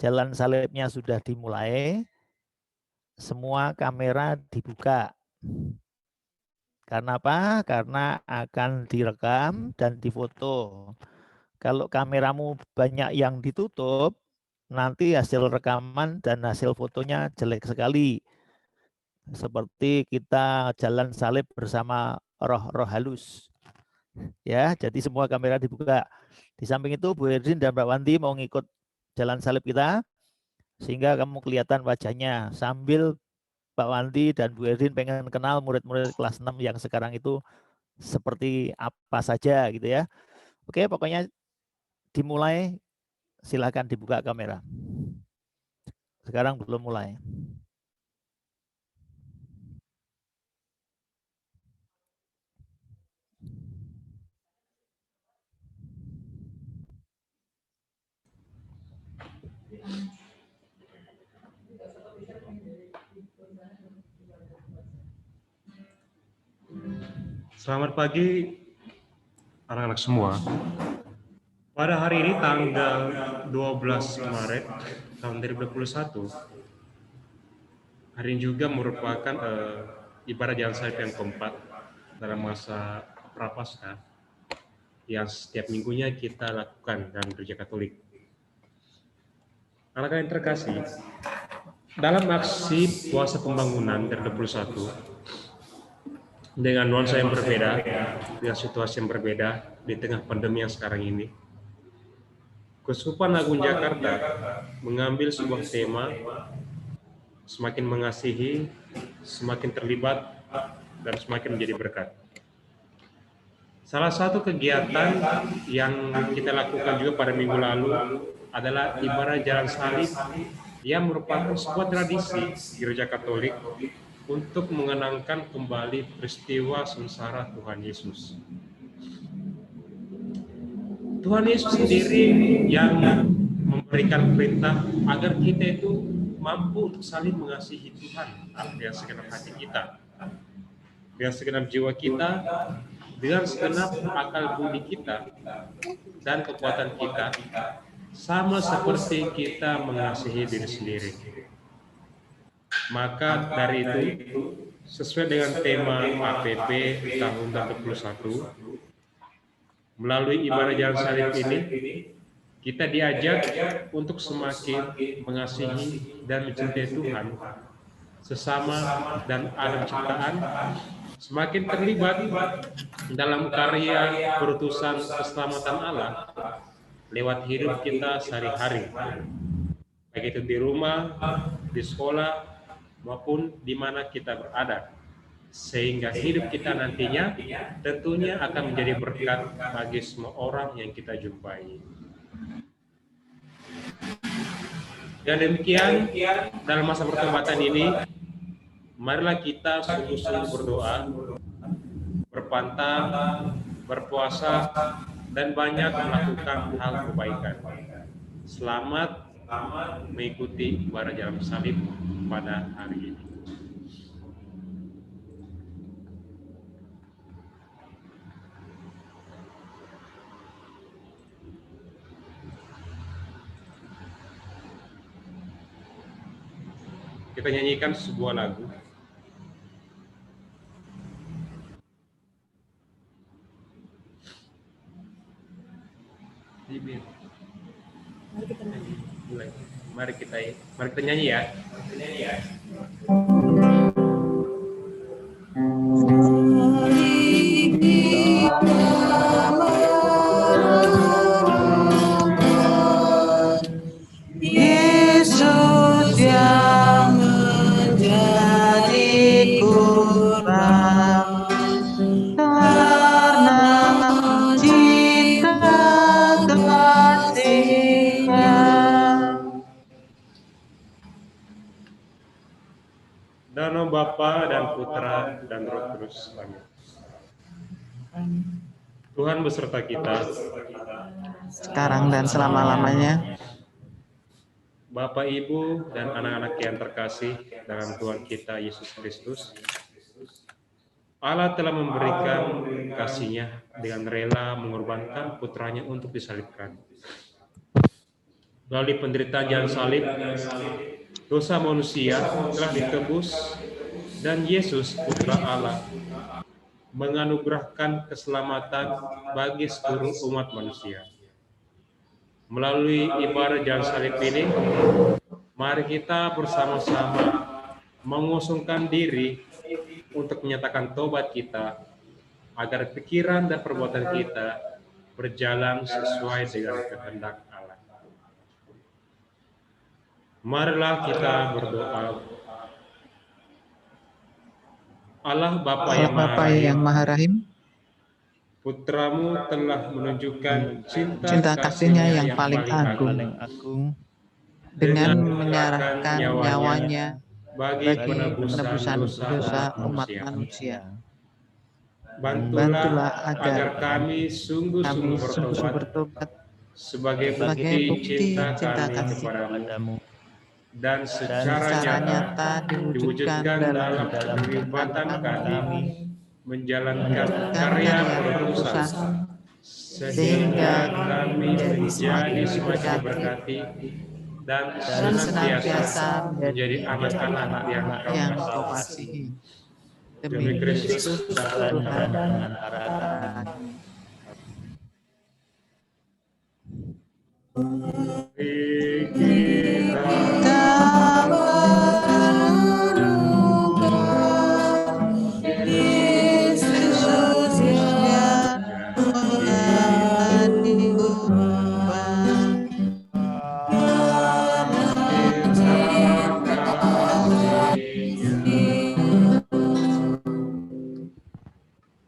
jalan salibnya sudah dimulai, semua kamera dibuka. Karena apa? Karena akan direkam dan difoto. Kalau kameramu banyak yang ditutup, nanti hasil rekaman dan hasil fotonya jelek sekali. Seperti kita jalan salib bersama roh-roh halus. Ya, jadi semua kamera dibuka. Di samping itu Bu Erdin dan Mbak Wanti mau ngikut jalan salib kita, sehingga kamu kelihatan wajahnya sambil Pak Wanti dan Bu Erdin pengen kenal murid-murid kelas 6 yang sekarang itu seperti apa saja gitu ya. Oke, pokoknya dimulai, silakan dibuka kamera. Sekarang belum mulai. Selamat pagi anak-anak semua. Pada hari ini tanggal 12 Maret tahun 2021, hari ini juga merupakan ibadah jalan salib yang keempat dalam masa Prapaskah yang setiap minggunya kita lakukan dalam Gereja Katolik. Anak-anak yang terkasih, dalam aksi puasa pembangunan 2021, dengan nuansa yang berbeda, dengan situasi yang berbeda di tengah pandemi yang sekarang ini, Keuskupan Agung Jakarta mengambil sebuah tema semakin mengasihi, semakin terlibat, dan semakin menjadi berkat. Salah satu kegiatan yang kita lakukan juga pada minggu lalu adalah ibadah jalan salib yang merupakan sebuah tradisi Gereja Katolik untuk mengenangkan kembali peristiwa sengsara Tuhan Yesus. Tuhan Yesus sendiri yang memberikan perintah agar kita itu mampu untuk saling mengasihi Tuhan dengan segenap hati kita, dengan segenap jiwa kita, dengan segenap akal budi kita dan kekuatan kita, sama seperti kita mengasihi diri sendiri. Maka dari itu, sesuai dengan tema APP tahun 2021, melalui ibadah jalan salib ini, kita diajak untuk semakin mengasihi dan mencintai Tuhan, sesama dan alam ciptaan, semakin terlibat dalam karya perutusan keselamatan Allah lewat hidup kita sehari-hari, baik itu di rumah, di sekolah, maupun di mana kita berada, sehingga hidup kita nantinya tentunya akan menjadi berkat bagi semua orang yang kita jumpai. Dan demikian dalam masa pertobatan ini, marilah kita sungguh-sungguh berdoa, berpantang, berpuasa, dan banyak melakukan hal kebaikan. Selamat mengikuti ibadah jalan salib pada hari ini. Kita nyanyikan sebuah lagu. Mari kita nyanyi ya. Yesus yang menjadi kurban karena cinta kasih-Nya. Dalam nama Bapa dan Putra dan Roh Kudus. Amin. Tuhan beserta kita Sekarang dan selama-lamanya. Bapak, Ibu, dan anak-anak yang terkasih dalam Tuhan kita Yesus Kristus, Allah telah memberikan kasih-Nya dengan rela mengorbankan putranya untuk disalibkan. Melalui penderitaan jalan salib, dosa manusia telah ditebus dan Yesus Putra Allah menganugerahkan keselamatan bagi seluruh umat manusia. Melalui ibadah jalan salib ini, mari kita bersama-sama mengosongkan diri untuk menyatakan tobat kita agar pikiran dan perbuatan kita berjalan sesuai dengan kehendak Allah. Marilah kita berdoa. Allah Bapa yang Maha Rahim, Putramu telah menunjukkan cinta kasih-Nya yang paling agung dengan menyerahkan nyawanya bagi penebusan dosa umat manusia. Bantulah agar kami sungguh-sungguh bertobat sebagai bukti cinta kami kepadamu dan secara nyata diwujudkan dalam keterlibatan kami menjalankan karya penebusan sehingga kami menjadi semakin berkati dan senantiasa menjadi anak-anak yang Kau kasihi. Demi Kristus Tuhan dan harapan.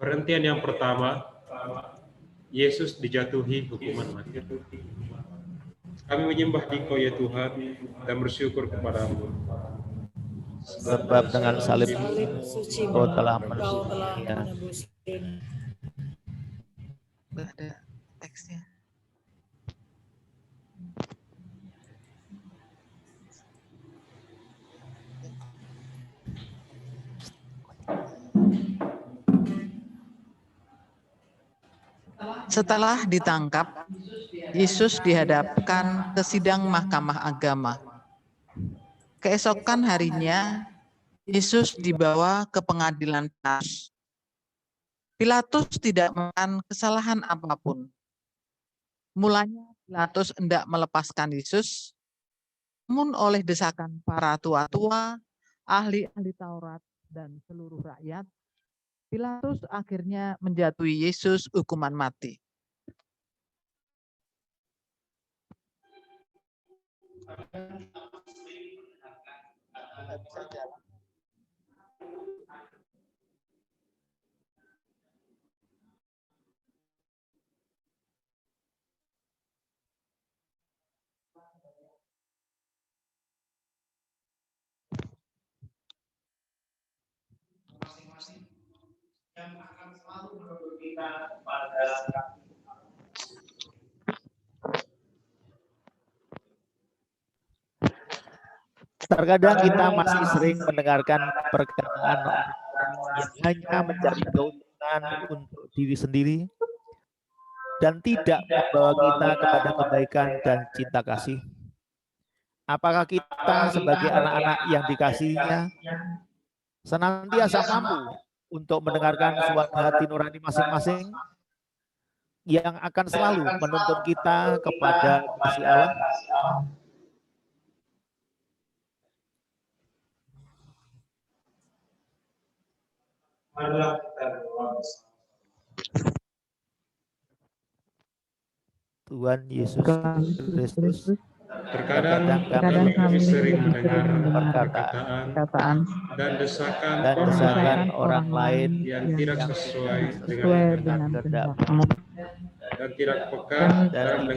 Perhentian yang pertama, Yesus dijatuhi hukuman mati. Kami menyembah Dikau ya Tuhan dan bersyukur kepadamu. Sebab dengan salib Kau telah menebusnya. Ada teksnya. Setelah ditangkap, Yesus dihadapkan ke sidang Mahkamah Agama. Keesokan harinya, Yesus dibawa ke pengadilan Pilatus. Pilatus tidak menemukan kesalahan apapun. Mulanya Pilatus hendak melepaskan Yesus, namun oleh desakan para tua-tua, ahli-ahli Taurat, dan seluruh rakyat, Pilatus akhirnya menjatuhi Yesus hukuman mati. Yang akan selalu menuntut kita pada terkadang kita masih sering mendengarkan perkataan yang hanya mencari keuntungan untuk diri sendiri dan tidak membawa kita kepada kebaikan dan cinta kasih. Apakah kita sebagai anak-anak yang dikasihinya senantiasa mampu untuk mendengarkan suara hati nurani masing-masing yang akan selalu menuntun kita kepada kasih Allah? Tuhan Yesus Kristus, terkadang kami sering mendengar perkataan dan desakan orang lain yang tidak sesuai dengan kehendak-Mu dan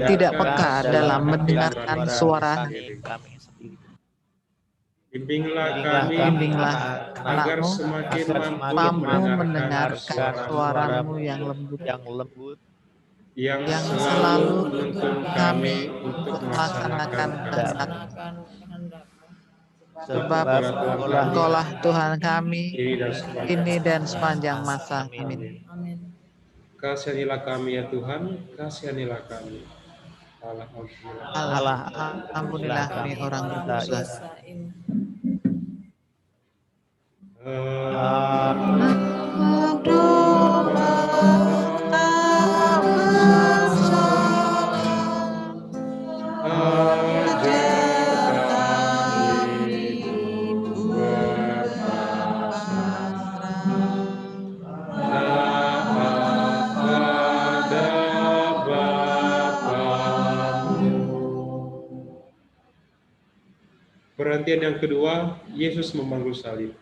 tidak peka dalam mendengarkan suara kami sendiri. Bimbinglah kami agar semakin mampu mendengarkan suara-Mu yang lembut, yang selalu menuntun kami untuk melaksanakan kehendak-Mu. Sebab Engkaulah Tuhan kami ini dan sepanjang masa. Amin. Kasihanilah kami ya Tuhan, kasihanilah kami. Allah, ampunilah kami orang berdosa. Perhentian yang kedua, Yesus memanggul salib.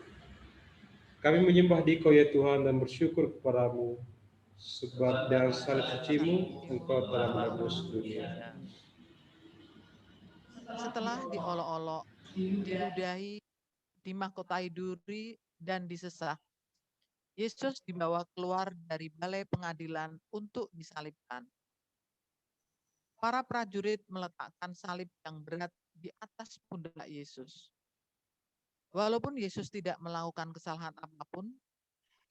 Kami menyembah Dikau ya Tuhan dan bersyukur kepadamu, sebab dengan salib suci-Mu Engkau telah menebus dunia. Setelah diolok-olok, diludahi, dimahkotai duri, dan disesah, Yesus dibawa keluar dari balai pengadilan untuk disalibkan. Para prajurit meletakkan salib yang berat di atas pundak Yesus. Walaupun Yesus tidak melakukan kesalahan apapun,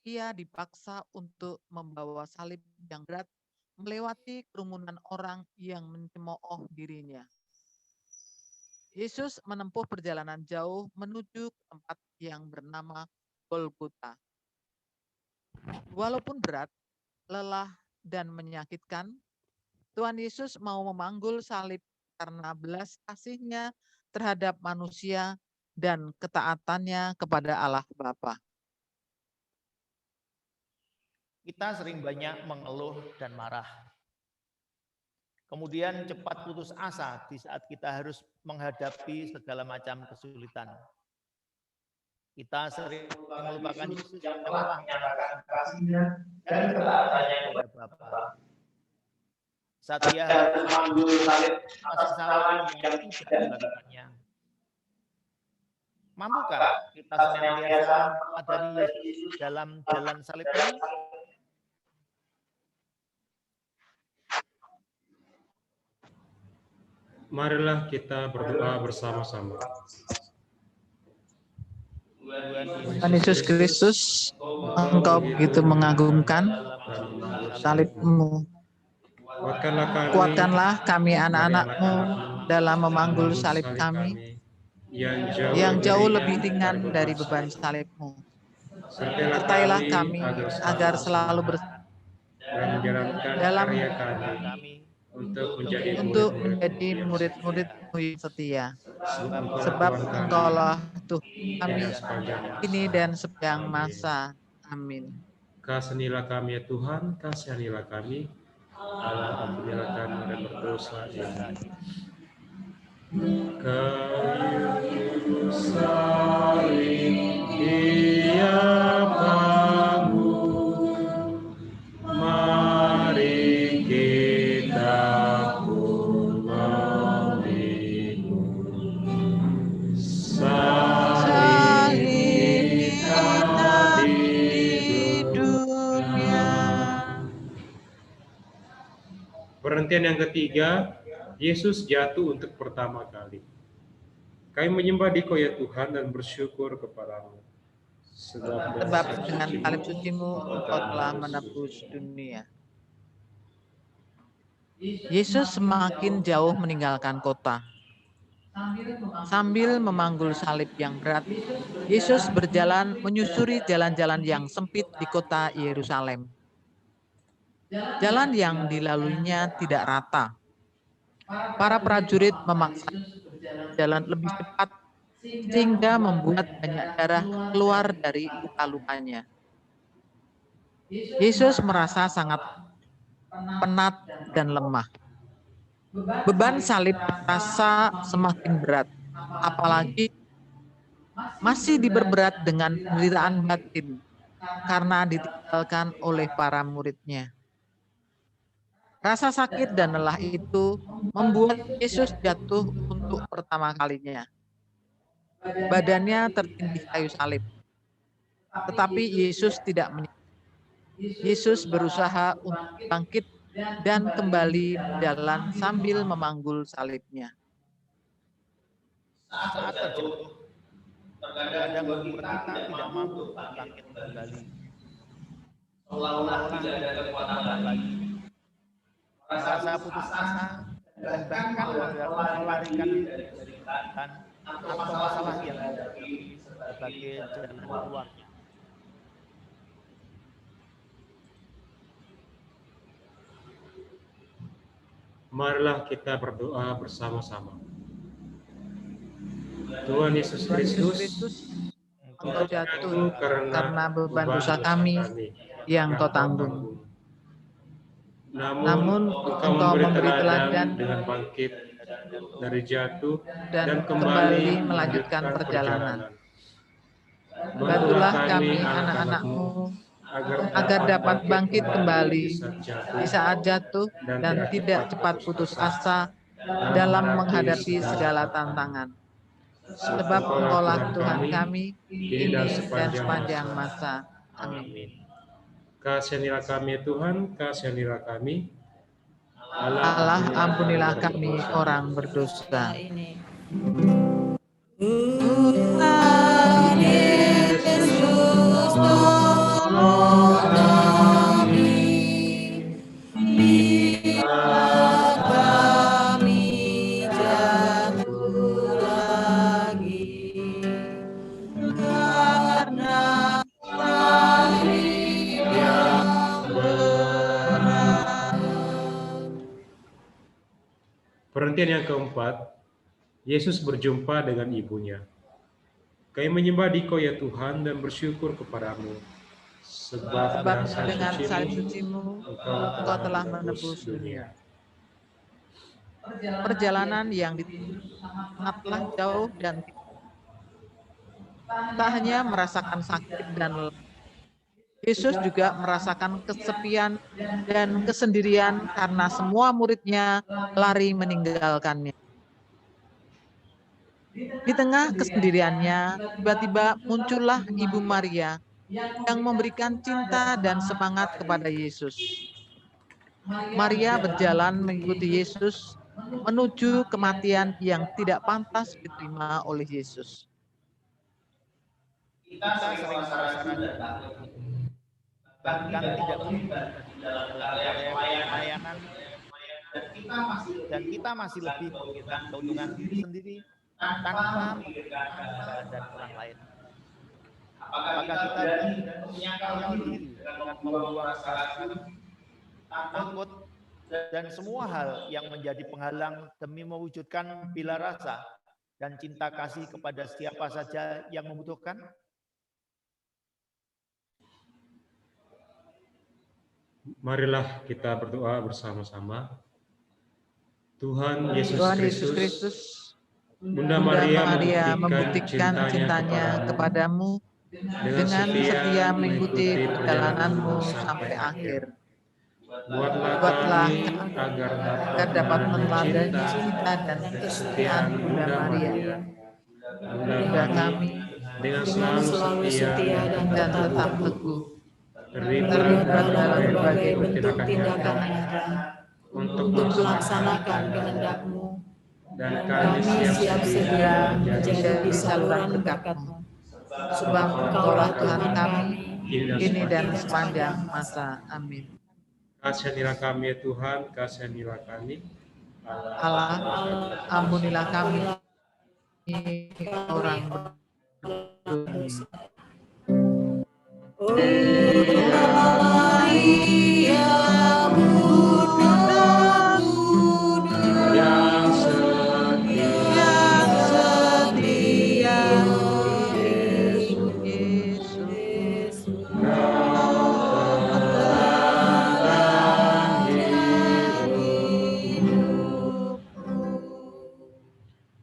ia dipaksa untuk membawa salib yang berat melewati kerumunan orang yang mencemooh dirinya. Yesus menempuh perjalanan jauh menuju ke tempat yang bernama Golgota. Walaupun berat, lelah, dan menyakitkan, Tuhan Yesus mau memanggul salib karena belas kasih-Nya terhadap manusia dan ketaatannya kepada Allah Bapa. Kita sering banyak mengeluh dan marah. Kemudian cepat putus asa di saat kita harus menghadapi segala macam kesulitan. Kita sering melupakan Yesus yang telah menyatakan kasih-Nya dan ketaatannya kepada Bapa. Saat Dia harus mengambil salib atas kesalahan yang tidak dilakukannya. Mampukah kita senantiasa menyadari Yesus dalam jalan salib-Nya? Marilah kita berdoa bersama-sama. Tuhan Yesus Kristus, Engkau begitu mengagumkan salib-Mu. Kuatkanlah kami anak-anak-Mu dalam memanggul salib kami yang jauh lebih ringan dari beban salib-Mu. Sertailah kami agar selalu bersama dalam karya kami untuk menjadi murid-murid-Mu yang setia. Sebab Engkaulah Tuhan kami kini dan sepanjang masa. Amin. Kasihanilah kami ya Tuhan, kasihanilah kami. Allah, ampunilah kami dan berdosa. Kayu salib Dia bangun, mari kita pun memikul salib kita di dunia. Perhentian yang ketiga, Yesus jatuh untuk pertama kali. Kami menyembah Dikau ya Tuhan dan bersyukur kepadamu. Sebab dengan salib suci-Mu Engkau telah menebus dunia. Yesus semakin jauh meninggalkan kota. Sambil memanggul salib yang berat, Yesus berjalan menyusuri jalan-jalan yang sempit di kota Yerusalem. Jalan yang dilaluinya tidak rata. Para prajurit memaksa jalan lebih cepat sehingga membuat banyak darah keluar dari luka-lukanya. Yesus merasa sangat penat dan lemah. Beban salib terasa semakin berat, apalagi masih diperberat dengan penderitaan batin karena ditinggalkan oleh para murid-Nya. Rasa sakit dan lelah itu membuat Yesus jatuh untuk pertama kalinya. Badannya tertindih kayu salib. Tetapi Yesus tidak menyerah. Yesus berusaha untuk bangkit dan kembali berjalan sambil memanggul salibnya. Saat terjatuh, terkadang membuat kita tidak mampu bangkit kembali. Seolah-olah tidak ada kekuatan lagi. Merasa putus asa dan bahkan melarikan dari kesulitan atau masalah yang dihadapi sebagai jalan keluarnya. Marilah kita berdoa bersama-sama. Tuhan Yesus Kristus, Engkau jatuh karena beban dosa kami yang Kau tanggung. Namun Engkau memberi teladan dengan bangkit dari jatuh dan kembali melanjutkan perjalanan. Bantulah kami anak-anak-Mu agar dapat bangkit kembali di saat jatuh dan tidak cepat putus asa dalam menghadapi segala tantangan. Sebab Engkaulah Tuhan kami kini dan sepanjang masa. Amin. Kasihanilah kami Tuhan, kasihanilah kami. Allah, ampunilah kami orang berdosa. Tuhan Yesus tolong kami, bila kami jatuh lagi, karena salib yang berat. Perhentian yang keempat, Yesus berjumpa dengan ibunya. Kami menyembah Dikau ya Tuhan dan bersyukur kepadamu, sebab dengan salib suci-Mu Engkau telah menebus dunia. Perjalanan yang sangatlah jauh dan tak hanya merasakan sakit dan lelah, Yesus juga merasakan kesepian dan kesendirian karena semua murid-Nya lari meninggalkannya. Di tengah kesendiriannya, tiba-tiba muncullah Ibu Maria yang memberikan cinta dan semangat kepada Yesus. Maria berjalan mengikuti Yesus menuju kematian yang tidak pantas diterima oleh Yesus. Kita sering merasa bahkan tidak terlibat dalam pelayanan dan kita masih lebih memikirkan keuntungan diri sendiri tanpa memikirkan keadaan orang lain. Apakah kita menyangkal diri dengan membuang rasa takut dan semua hal yang menjadi penghalang demi mewujudkan bila rasa dan cinta kasih kepada siapa saja yang membutuhkan? Marilah kita berdoa bersama-sama. Tuhan Yesus Kristus, Bunda Maria membuktikan cintanya kepadamu dengan setia mengikuti perjalananmu sampai akhir. Buatlah kami agar dapat meneladani cinta dan kesetiaan Bunda Maria. Bunda kami dengan selalu setia dan tetap teguh, terlibat dalam berbagai bentuk tindakan nyata untuk melaksanakan kehendak-Mu, dan kami siap sedia menjadi saluran berkat-Mu. Sebab Engkaulah Tuhan kami, kini dan sepanjang masa. Amin. Kasihanilah kami ya Tuhan, kasihanilah kami. Allah, ampunilah kami orang berdosa. Yang setia, Yesus.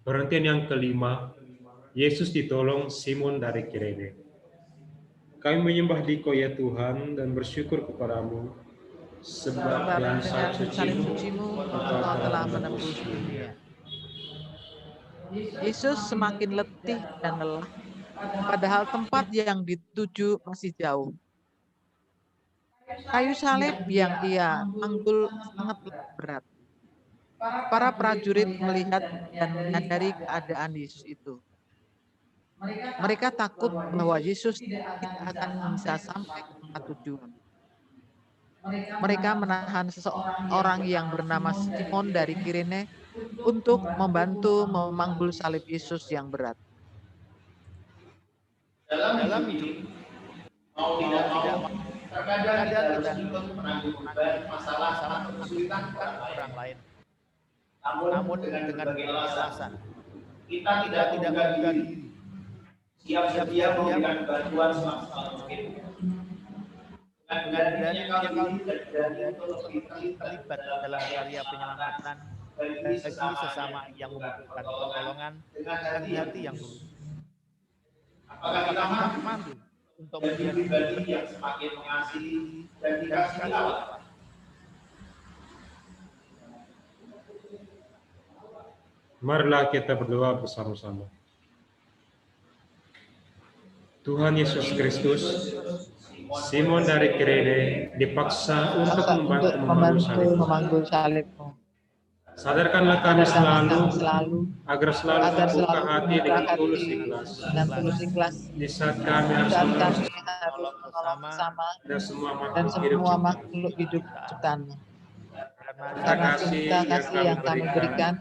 Perhentian yang kelima, Yesus ditolong Simon dari Kirene. Kami menyembah Dikau ya Tuhan dan bersyukur kepadamu, sebab dengan salib suci-Mu Engkau telah menebus dunia. Yesus semakin letih dan lelah, padahal tempat yang dituju masih jauh. Kayu salib yang Ia panggul sangat berat. Para prajurit melihat dan menyadari keadaan Yesus itu. Mereka takut bahwa Yesus tidak akan bisa sampai ke tempat tujuan. Mereka menahan seseorang yang bernama Simon dari Kirene untuk membantu memanggul salib Yesus yang berat. Dalam hidup mau tidak mau, terkadang kita harus ikut menanggung beban masalah atau kesulitan orang lain. Namun dengan berbagai alasan, kita tidak membuka diri, siap-siap memberikan bantuan semaksimal mungkin. Dengan dirinya kali ini dan untuk terlibat dalam karya penyelamatan bagi sesama yang membutuhkan pertolongan dengan hati yang tulus. Apakah kita mampu untuk menjadi pribadi yang semakin mengasihi dan dikasihi Allah? Marilah kita berdoa bersama-sama. Tuhan Yesus Kristus, Simon dari Kirene dipaksa untuk membantu memanggul salib-Mu. Sadarkanlah kami selalu agar selalu agar membuka selalu hati membuka dengan hati tulus ikhlas. dengan tulus ikhlas Di saat kami harus saat menolong kami harus menolong sesama dan semua dan semua makhluk makhluk hidup ciptaan-Mu. Karena Karena cinta kasih yang kami berikan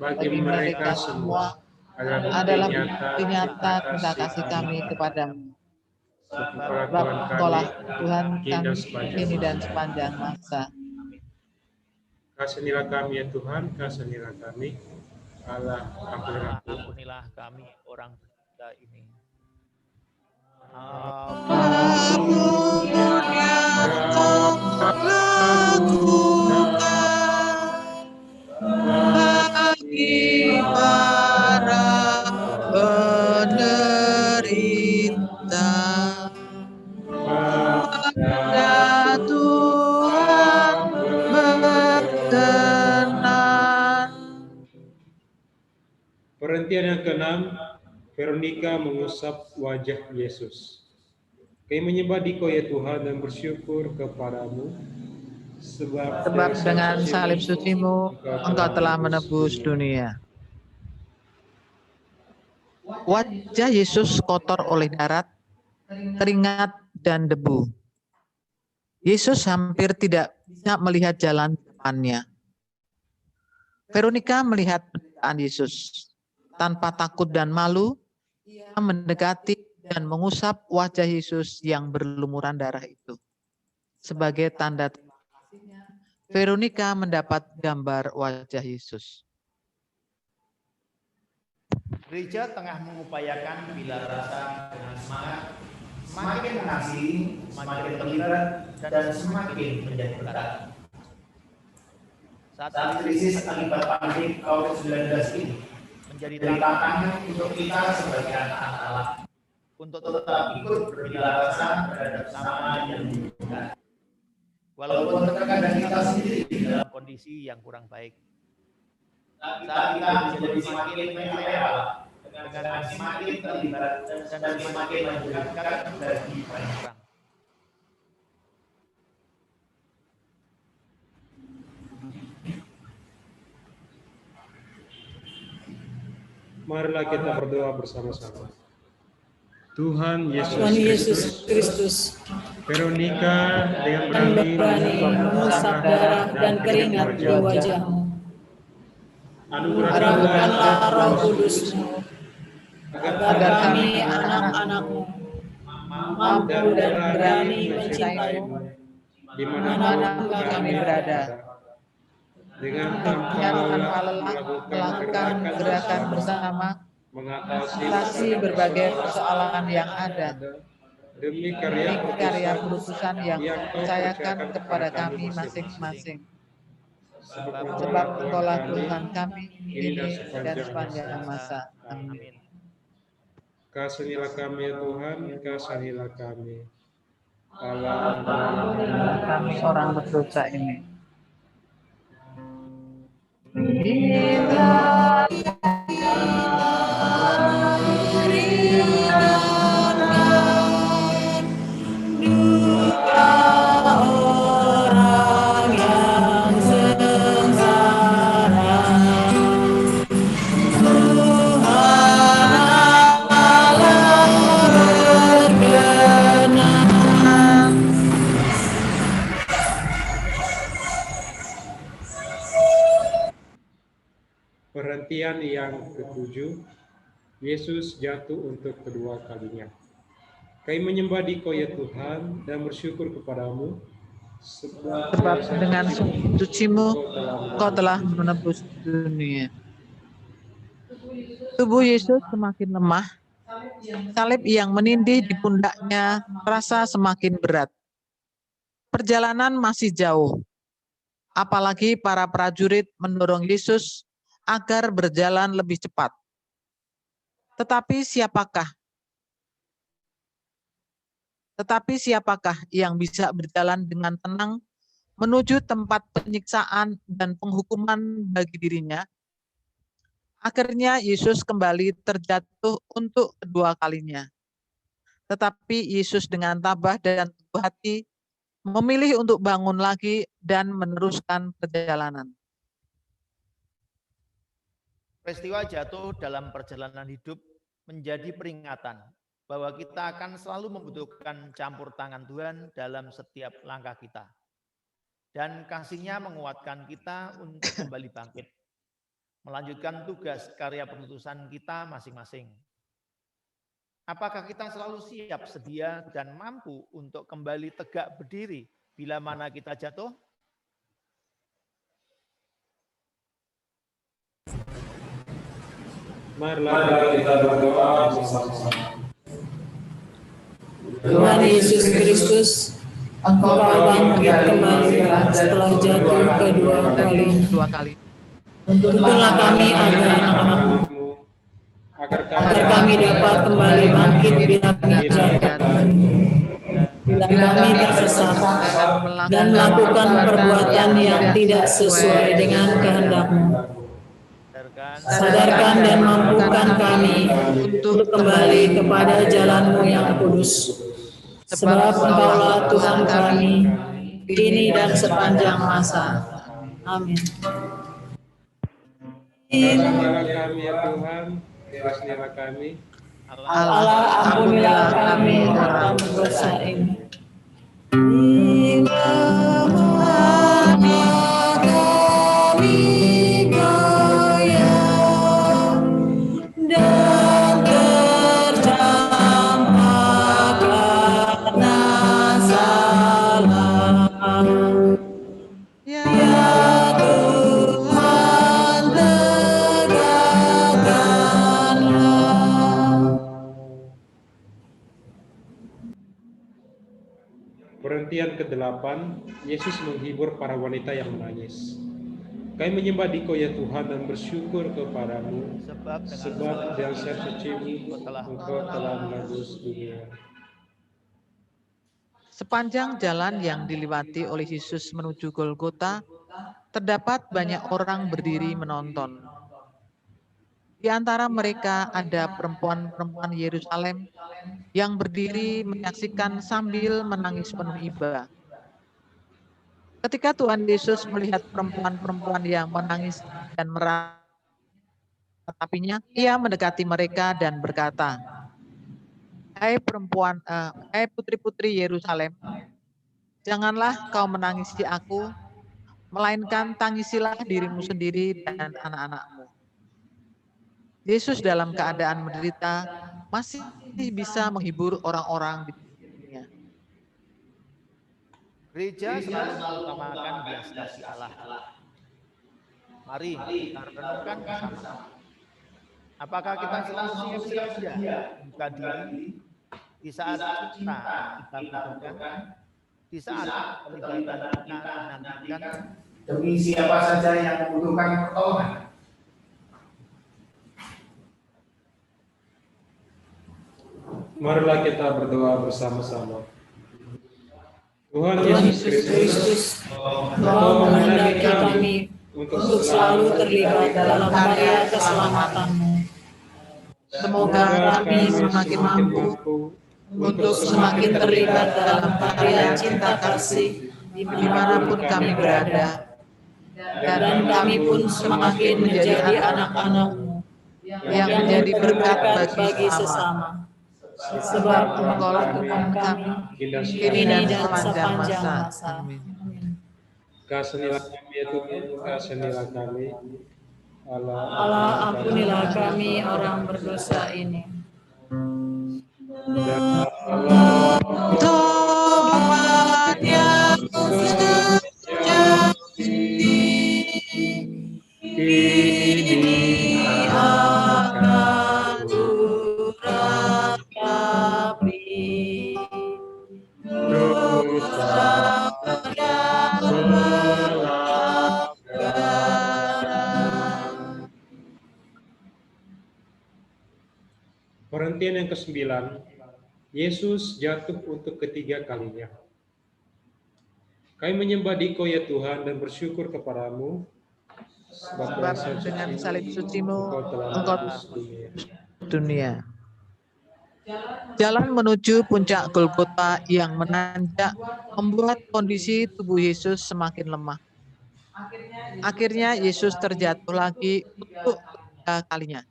bagi mereka semua adalah bukti nyata cinta kasih kami kepadamu. Sebab Engkaulah Tuhan kami kini dan sepanjang masa. Kasihanilah kami ya Tuhan, kasihanilah kami. Allah, ampunilah kami orang berdosa ini. Apapun yang kau lakukan bagi para penderita, pada Tuhan berkenan. Perhentian yang keenam, Veronica mengusap wajah Yesus. Kami menyembah Dikau ya Tuhan dan bersyukur kepadamu, sebab dengan salib suci-Mu Engkau telah menebus dunia. Wajah Yesus kotor oleh darat, keringat, dan debu. Yesus hampir tidak bisa melihat jalan depannya. Veronica melihat penderitaan Yesus. Tanpa takut dan malu, ia mendekati dan mengusap wajah Yesus yang berlumuran darah itu. Sebagai tanda terima kasihnya, Veronica mendapat gambar wajah Yesus. Gereja tengah mengupayakan bila rasa dengan semangat, semakin mengasihi, semakin terlibat, dan semakin menjadi berkat. Saat krisis akibat pandemi COVID-19 ini menjadi tantangan untuk kita sebagai anak-anak Allah untuk tetap ikut berbela rasa terhadap sesama yang dibutuhkan. Walaupun terkadang kita sendiri dalam kondisi yang kurang baik. Saat kita menjadi semakin menyukai Allah, dengan semakin terlibat dan semakin menjadikan bagi banyak orang. marilah kita berdoa bersama-sama. Tuhan Tuhan Yesus Kristus, Veronica dengan berani mengusap darah dan keringat di wajah-Mu. Anugerahkanlah Roh Kudus-Mu, agar kami anak-anak-Mu mampu dan berani mencintai-Mu dimanapun kami berada. Dengan tanpa lelah melakukan gerakan bersama mengatasi berbagai persoalan yang ada demi karya perutusan yang dipercayakan kepada kami masing-masing. Sebab Engkaulah Tuhan kami ini dan sepanjang masa. Amin. Kasihanilah kami ya Tuhan, kasihanilah kami. Allah kami orang berdosa ini. Orang yang sengsara, Tuhan Allah berkenan. Rangkaian yang ke-7, Yesus jatuh untuk kedua kalinya. Kami menyembah Dikau ya Tuhan dan bersyukur kepadamu, sebab dengan sucimu Kau telah menebus dunia. Tubuh Yesus semakin lemah, salib yang menindih di pundaknya terasa semakin berat. Perjalanan masih jauh, apalagi para prajurit mendorong Yesus agar berjalan lebih cepat. Tetapi siapakah yang bisa berjalan dengan tenang menuju tempat penyiksaan dan penghukuman bagi dirinya? Akhirnya Yesus kembali terjatuh untuk kedua kalinya. Tetapi Yesus dengan tabah dan teguh hati memilih untuk bangun lagi dan meneruskan perjalanan. Peristiwa jatuh dalam perjalanan hidup menjadi peringatan bahwa kita akan selalu membutuhkan campur tangan Tuhan dalam setiap langkah kita. Dan kasih-Nya menguatkan kita untuk kembali bangkit, melanjutkan tugas karya penutusan kita masing-masing. Apakah kita selalu siap, sedia, dan mampu untuk kembali tegak berdiri bila mana kita jatuh? Marilah kita berdoa bersama-sama. Tuhan Yesus Kristus, Engkau bangkit kembali setelah jatuh kedua kali. Tuntunlah kami agar kami dapat kembali bangkit bila kami jatuh, bila kami tersesat dan melakukan perbuatan yang tidak sesuai dengan kehendak-Mu. Sadarkan dan mampukan kami untuk kembali kepada jalan-Mu yang kudus. Sebab Engkaulah Tuhan kami, kini dan sepanjang masa. Amin. Ampunilah kami ya Tuhan, kasihanilah kami. Allah, ampunilah kami akan dosa ini. Perhentian ke-8, Yesus menghibur para wanita yang menangis. Kami menyembah Dikau ya Tuhan dan bersyukur kepadamu, sebab dengan suci-Mu Engkau telah menebus dunia. Sepanjang jalan yang dilewati oleh Yesus menuju Golgota, terdapat banyak orang berdiri menonton. Di antara mereka ada perempuan-perempuan Yerusalem yang berdiri menyaksikan sambil menangis penuh iba. Ketika Tuhan Yesus melihat perempuan-perempuan yang menangis dan meratapinya, Ia mendekati mereka dan berkata, Hai putri-putri Yerusalem, janganlah kau menangisi aku, melainkan tangisilah dirimu sendiri dan anak-anakmu. Yesus dalam keadaan menderita masih bisa menghibur orang-orang di dunia. Gereja selalu mengutamakan belas kasih Allah. Mari kita renungkan bersama. Apakah kita selalu siap sedia buka diri di saat kita butuhkan, di saat pelibatan kita menantikan, demi siapa saja yang membutuhkan pertolongan? Marilah kita berdoa bersama-sama. Tuhan Yesus Yesus Kristus, Engkau menghendaki kami untuk selalu terlibat dalam karya keselamatan-Mu. Semoga kami semakin mampu untuk semakin terlibat dalam karya cinta kasih dimanapun kami berada, dan kami pun semakin menjadi anak-anak-Mu yang menjadi berkat bagi sesama. Sebab Engkaulah Tuhan kami, kini dan sepanjang masa. Amin. Kasihanilah kami ya Tuhan, kasihanilah kami, Allah, ampunilah kami orang berdosa ini. Tobat yang Kini Akan kuratapi dosa Perhentian yang ke-9, Yesus jatuh untuk ketiga kalinya. Kami menyembah Dikau ya Tuhan dan bersyukur kepadamu, sebab dengan salib sucimu Engkau telah Engkau menebus dunia. dunia. Jalan menuju puncak Golgota yang menanjak membuat kondisi tubuh Yesus semakin lemah. Akhirnya Yesus terjatuh lagi untuk ketiga kalinya.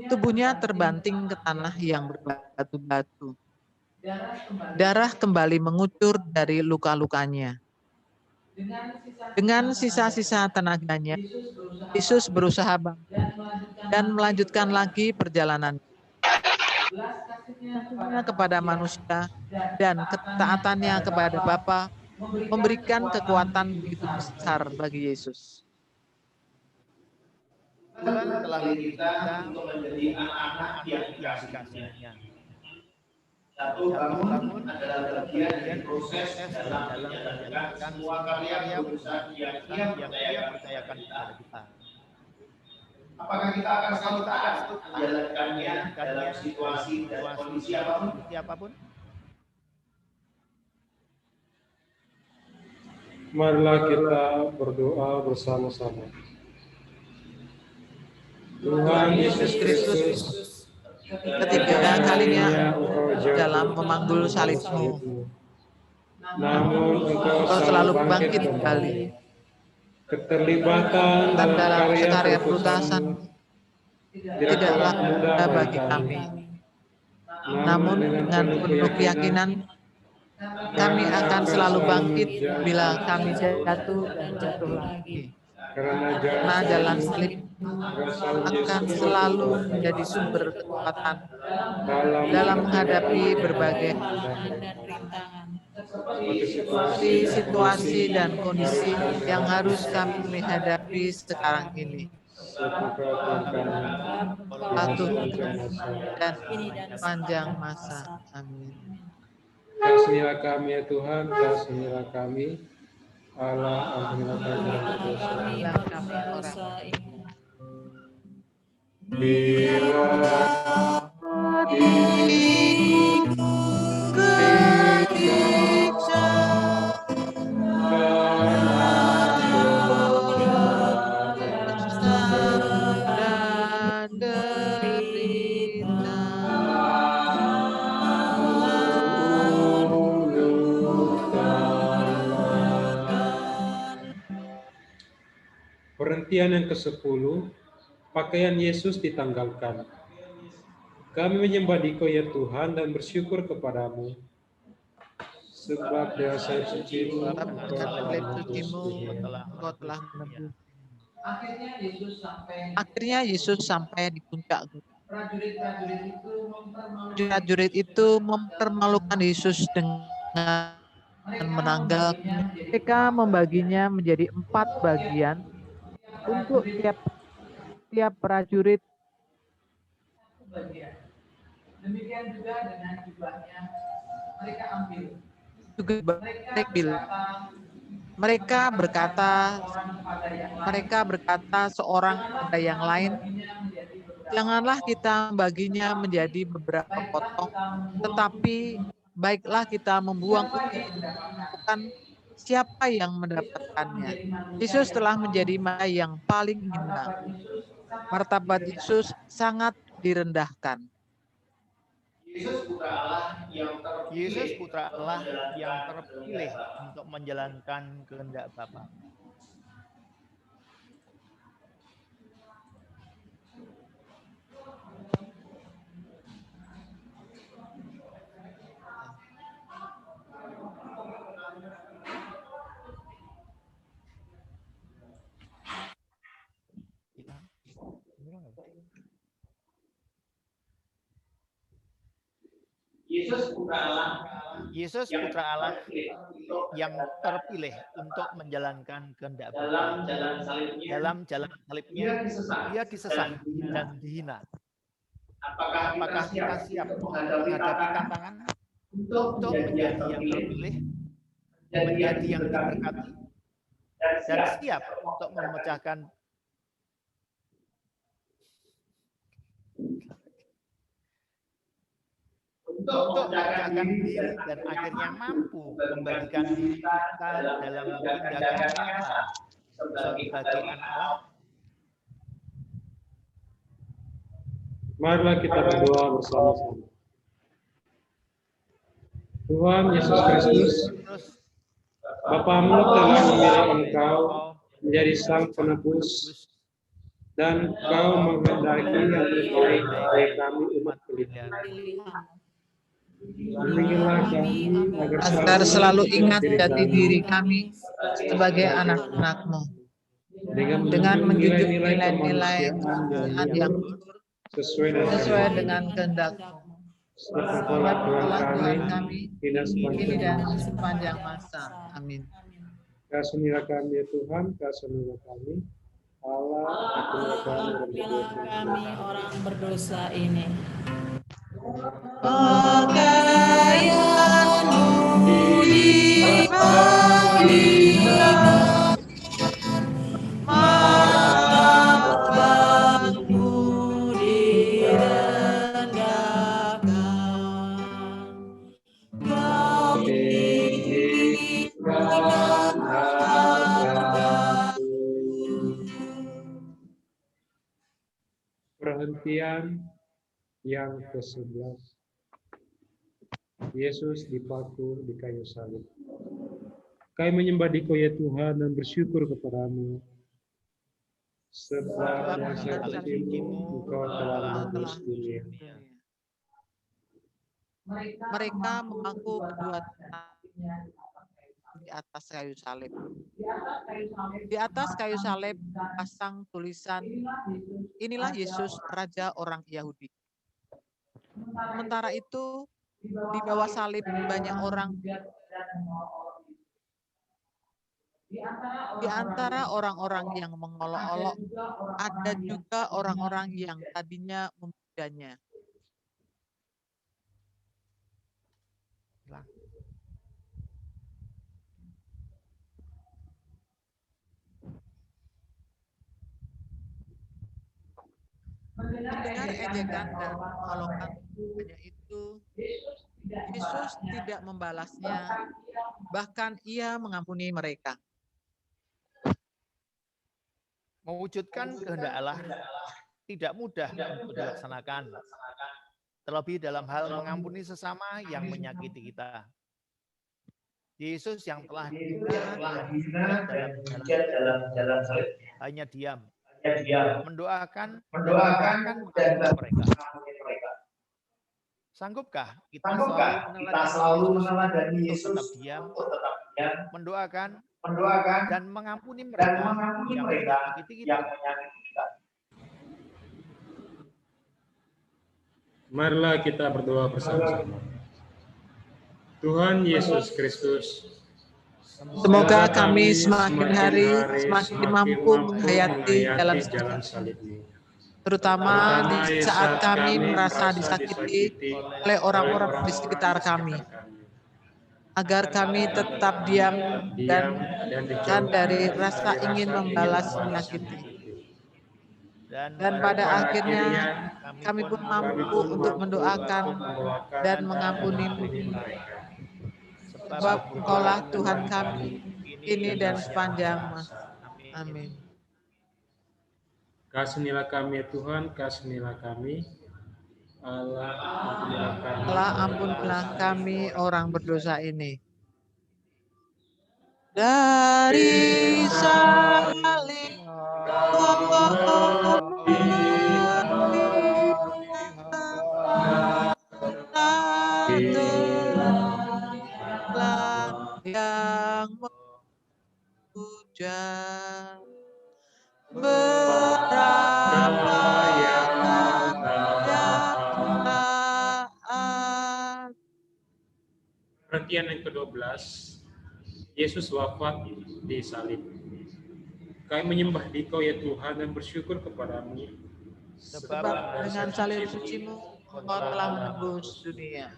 Tubuhnya terbanting ke tanah yang berbatu-batu. Darah kembali mengucur dari luka-lukanya. Dengan sisa-sisa tenaganya, Yesus berusaha bangkit dan melanjutkan lagi perjalanan. Kasihnya kepada manusia dan ketaatannya kepada Bapa memberikan kekuatan begitu besar bagi Yesus. Tuhan telah memilih kita untuk menjadi anak-anak yang dikasihinya. Jatuh bangun adalah bagian proses dalam menjalankan semua karya perusahaan yang Ia percayakan kepada kita. Apakah kita akan selalu taat menjalankannya dalam situasi dan kondisi apapun? Marilah kita berdoa bersama-sama. Tuhan Yesus Kristus, Ketiga kalinya dalam memanggul salib-Mu, namun Engkau selalu bangkit kembali. Keterlibatan dalam karya perlutasan tidaklah mudah bagi kami. Namun dengan penuh keyakinan, kami akan selalu bangkit bila kami jatuh dan jatuh lagi. Karena jalan salib akan selalu menjadi sumber kekuatan dalam menghadapi berbagai seperti situasi dan kondisi yang harus kami hadapi sekarang ini. Patuh dan panjang masa. Amin. Kasihilah kami ya Tuhan, kasihilah kami. Allah, ampunilah kami yang berdosa. Bila dan derita. Perhentian yang ke-10, pakaian Yesus ditanggalkan. Kami menyembah Dikau ya Tuhan dan bersyukur kepadamu, sebab dengan salib suci-Mu Engkau telah menebus. Akhirnya Yesus sampai di puncak. Prajurit itu mempermalukan Yesus dengan menanggalkan. Mereka membaginya menjadi 4 bagian untuk tiap prajurit. Demikian juga dengan jubahnya mereka ambil. Mereka berkata seorang pada yang lain, janganlah kita membaginya menjadi beberapa potong, tetapi baiklah kita membuang bukan siapa yang mendapatkannya. Yesus telah menjadi mata yang paling hina. Martabat Yesus sangat direndahkan. Yesus putra Allah yang terpilih untuk menjalankan kehendak Bapa. Yesus putra Allah yang terpilih untuk menjalankan kehendak Bapa. Dalam jalan salibnya, ia disesah dan dihina. Apakah kita siap menghadapi tantangan untuk menjadi yang terpilih, menjadi yang diberkati, dan siap untuk memecahkan diri dan akhirnya mampu membagikan diri kita dalam tindakan nyata sebagai anak Allah? Marilah kita berdoa bersama-sama. Tuhan Yesus Kristus, Bapamu telah memilih Engkau menjadi Sang Penebus, dan Engkau menghendaki yang terbaik bagi kami umat pilihan. Bimbinglah kami agar selalu ingat jati diri kami sebagai anak-anak-Mu, dengan menjunjung nilai-nilai kemanusiaan yang sesuai dengan kehendak-Mu. Sertakanlah Tuhan kami kini dan sepanjang masa. Amin. Kasihanilah kami ya Tuhan, kasihanilah kami. Allah, Ampunilah kami orang berdosa ini. Pakaianmu dibalikan, martabatmu direndahkan. Kau tinggikan hartamu. Perhentian yang ke-11. Yesus dipaku di kayu salib. Kami menyembah Dikau ya Tuhan dan bersyukur kepadamu. Sebab dengan salib-Mu Engkau telah menebus dunia. Mereka memaku kedua tangannya di atas kayu salib. Di atas kayu salib pasang tulisan, "Inilah Yesus, Raja orang Yahudi." Sementara itu, di bawah salib banyak orang. Di antara orang-orang yang mengolok-olok, ada juga orang-orang yang tadinya memujanya. Mendengar ejekan dan pengolokan hanya itu, Yesus tidak membalasnya, bahkan Ia mengampuni mereka. Mewujudkan kehendak Allah tidak mudah untuk dilaksanakan, terlebih dalam hal mengampuni sesama yang menyakiti kita. Yesus yang telah dihina dalam jalan salib hanya diam, mendoakan dan mengampuni mereka. Sanggupkah kita selalu meneladani Yesus untuk tetap diam, mendoakan dan mengampuni mereka yang menyakiti kita? Marilah kita berdoa bersama-sama. Tuhan Yesus Kristus, semoga kami semakin hari semakin mampu menghayati jalan salib-Mu, terutama di saat kami merasa disakiti oleh orang-orang di sekitar kami, agar kami tetap diam dan dari rasa ingin membalas menyakiti. Dan pada akhirnya kami pun mampu untuk mendoakan dan mengampuni mereka. Sebab Engkaulah Tuhan kami, kini dan sepanjang masa. Amin. Kasihanilah kami ya Tuhan, kasihanilah kami. Allah, ampunilah kami orang berdosa ini. Dari salib yang memuja, berapa yang taat Pengertian yang ke-12, Yesus wafat di salib. Kami menyembah Dikau ya Tuhan dan bersyukur kepadamu, Sebab dengan salib suci-Mu, Engkau telah menebus dunia.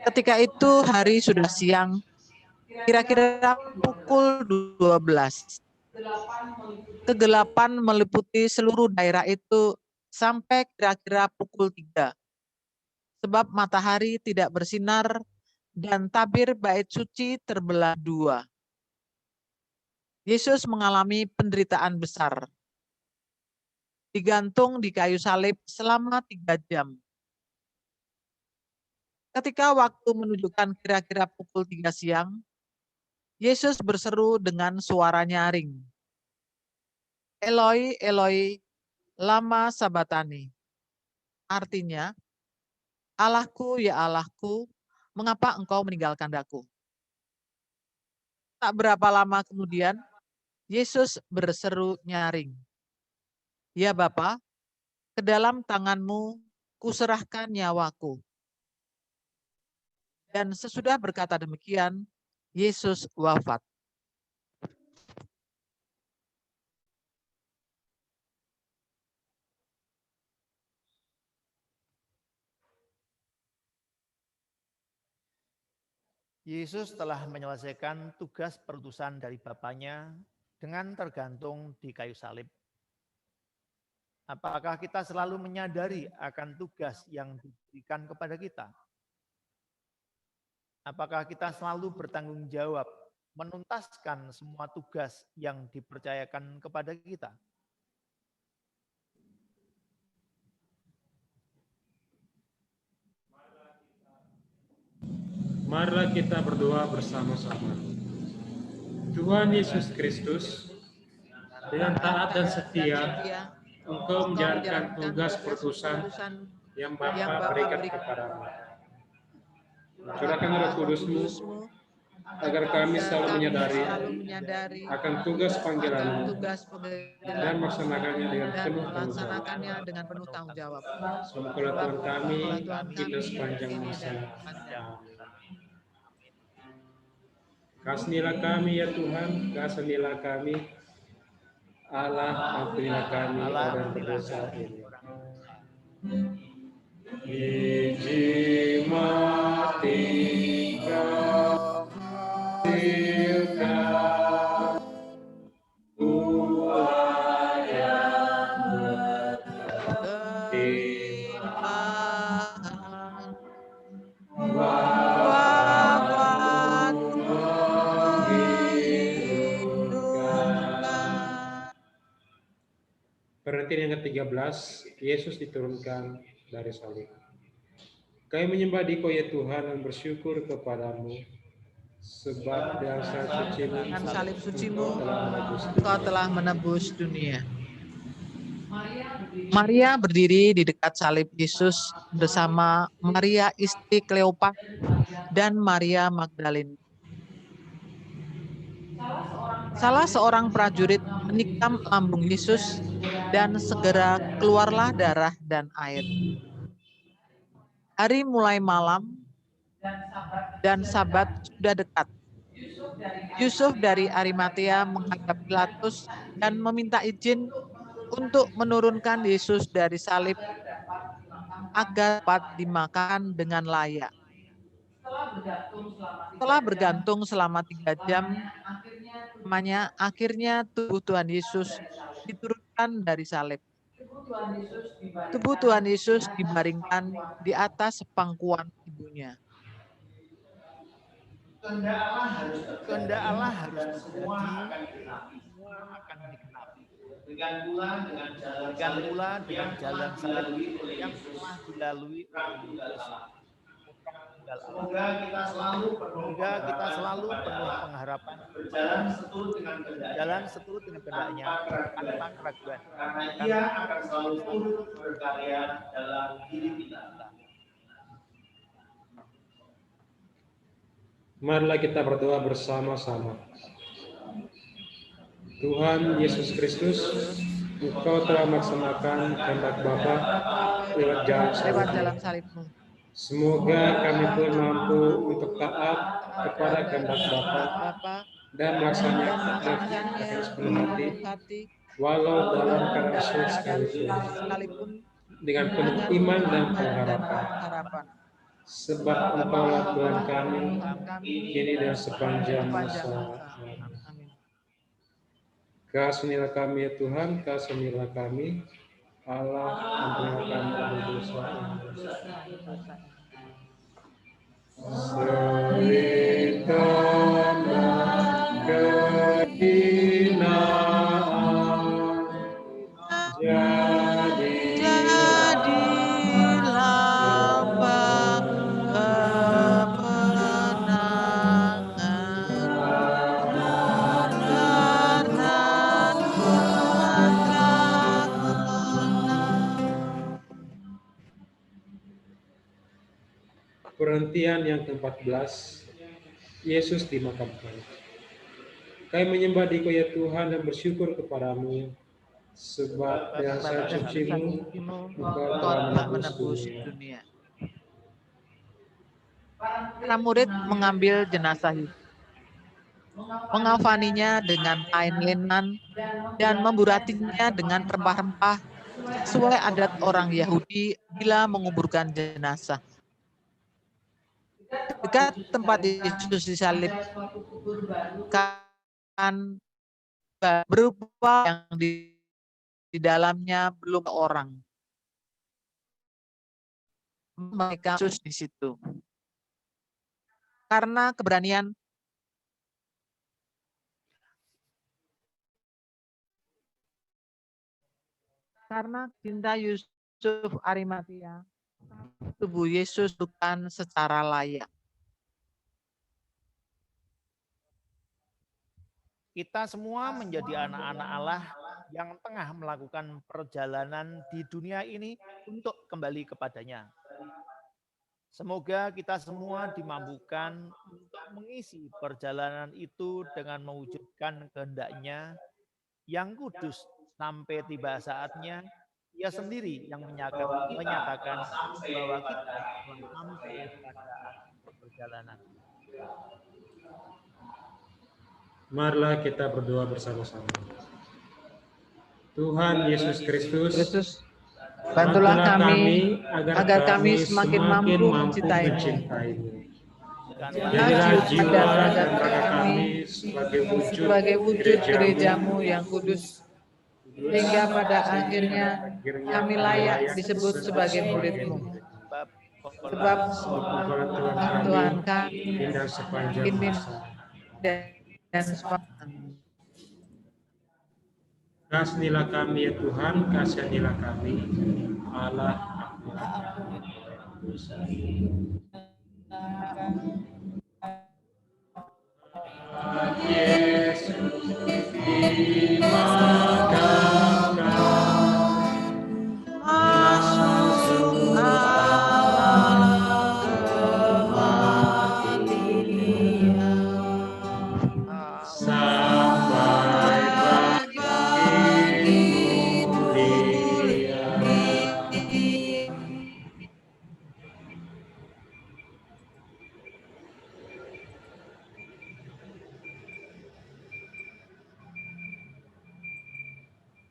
Ketika itu hari sudah siang, kira-kira pukul 12. Kegelapan meliputi seluruh daerah itu sampai kira-kira pukul 3. Sebab matahari tidak bersinar dan tabir bait suci terbelah 2. Yesus mengalami penderitaan besar. Digantung di kayu salib selama 3 jam. Ketika waktu menunjukkan kira-kira pukul 3 siang, Yesus berseru dengan suara nyaring. Eloi, Eloi, lama sabatani. Artinya, Allahku, ya Allahku, mengapa engkau meninggalkan aku? Tak berapa lama kemudian, Yesus berseru nyaring. Ya Bapa, ke dalam tangan-Mu kuserahkan nyawaku. Dan sesudah berkata demikian, Yesus wafat. Yesus telah menyelesaikan tugas perutusan dari Bapaknya dengan tergantung di kayu salib. Apakah kita selalu menyadari akan tugas yang diberikan kepada kita? Apakah kita selalu bertanggung jawab menuntaskan semua tugas yang dipercayakan kepada kita? Marilah kita berdoa bersama-sama. Tuhan Yesus Kristus, dengan taat dan setia, Engkau menjalankan tugas perutusan yang Bapa berikan kepadamu. Curahkan Roh Kudus-Mu agar kami selalu menyadari akan tugas panggilan-Mu dan melaksanakannya dengan penuh tanggung jawab. Semoga Tuhan kami kita sepanjang masa. Kasihanilah kami ya Tuhan, kasihanilah kami. Allah, ampunilah kami orang berdosa ini. Biji mati kasihkan buah yang berlimpah. Pengertian yang ke-13, Yesus diturunkan dari salib. Kami menyembah Dikau ya Tuhan dan bersyukur kepadamu, sebab dengan salib suci-Mu, Engkau telah menebus dunia. Maria berdiri di dekat salib Yesus bersama Maria istri Kleopas dan Maria Magdalene. Salah seorang prajurit menikam lambung Yesus dan segera keluarlah darah dan air. Hari mulai malam dan Sabat sudah dekat. Yusuf dari Arimatea menghadap Pilatus dan meminta izin untuk menurunkan Yesus dari salib agar dapat dimakan dengan layak. Setelah bergantung selama 3 jam, akhirnya tubuh Tuhan Yesus diturunkan dari salib. Tubuh Tuhan Yesus dibaringkan di atas pangkuan ibunya. Kehendak Allah harus terjadi, semua akan digenapi. Demikian pula dengan jalan salib yang telah dilalui oleh Yesus. Semoga kita selalu penuh pengharapan, jalan seturut dengan kehendak-Nya tanpa keraguan, karena Ia akan selalu turut berkarya dalam hidup kita. Marilah kita berdoa bersama-sama. Tuhan Yesus Kristus, Engkau telah melaksanakan kehendak Bapa lewat jalan salib-Mu. Semoga kami pun mampu untuk taat kepada kehendak Bapa Bapa dan melaksanakannya dengan sepenuh hati, walau dalam keadaan sulit sekalipun dengan penuh iman dan pengharapan. Sebab Engkaulah Tuhan kami, kini dan sepanjang masa. Amin. Kasihanilah kami ya Tuhan, kasihanilah kami. Allah, ampunilah kami dosa. Serikan kehinaan, Jadilah lambang kemenangan karena Tuhan telah menang. Perhentian yang ke-14, Yesus dimakamkan. Kami menyembah Dikau ya Tuhan dan bersyukur kepadamu, sebab dengan salib suci-Mu Engkau telah menebus dunia. Para murid mengambil jenazah Yesus, mengafaninya dengan kain lenan dan memburatinya dengan rempah-rempah sesuai adat orang Yahudi bila menguburkan jenazah. Dekat tempat Yesus disalibkan berupa yang di dalamnya belum orang. Mereka Yesus di situ. Karena keberanian karena cinta Yusuf Arimatia, tubuh Yesus bukan secara layak. Kita semua menjadi anak-anak Allah yang tengah melakukan perjalanan di dunia ini untuk kembali kepadanya. Semoga kita semua dimampukan untuk mengisi perjalanan itu dengan mewujudkan kehendak-Nya yang kudus sampai tiba saatnya Ia sendiri yang menyatakan bahwa kita telah sampai pada akhir perjalanan. Marilah kita berdoa bersama-sama. Tuhan Yesus Kristus, bantulah kami agar kami semakin mampu mencintai-Mu. Jadilah jiwa dan raga kami sebagai wujud gereja-Mu yang kudus, hingga pada akhirnya kami layak disebut sebagai murid-Mu. Sebab Tuhan kami dan sepanjang masa. dan sepanjang. Kasihanilah kami ya Tuhan, kasihanilah kami. Allah, Yesus dimakamkan, masuk sampai bagi mulia.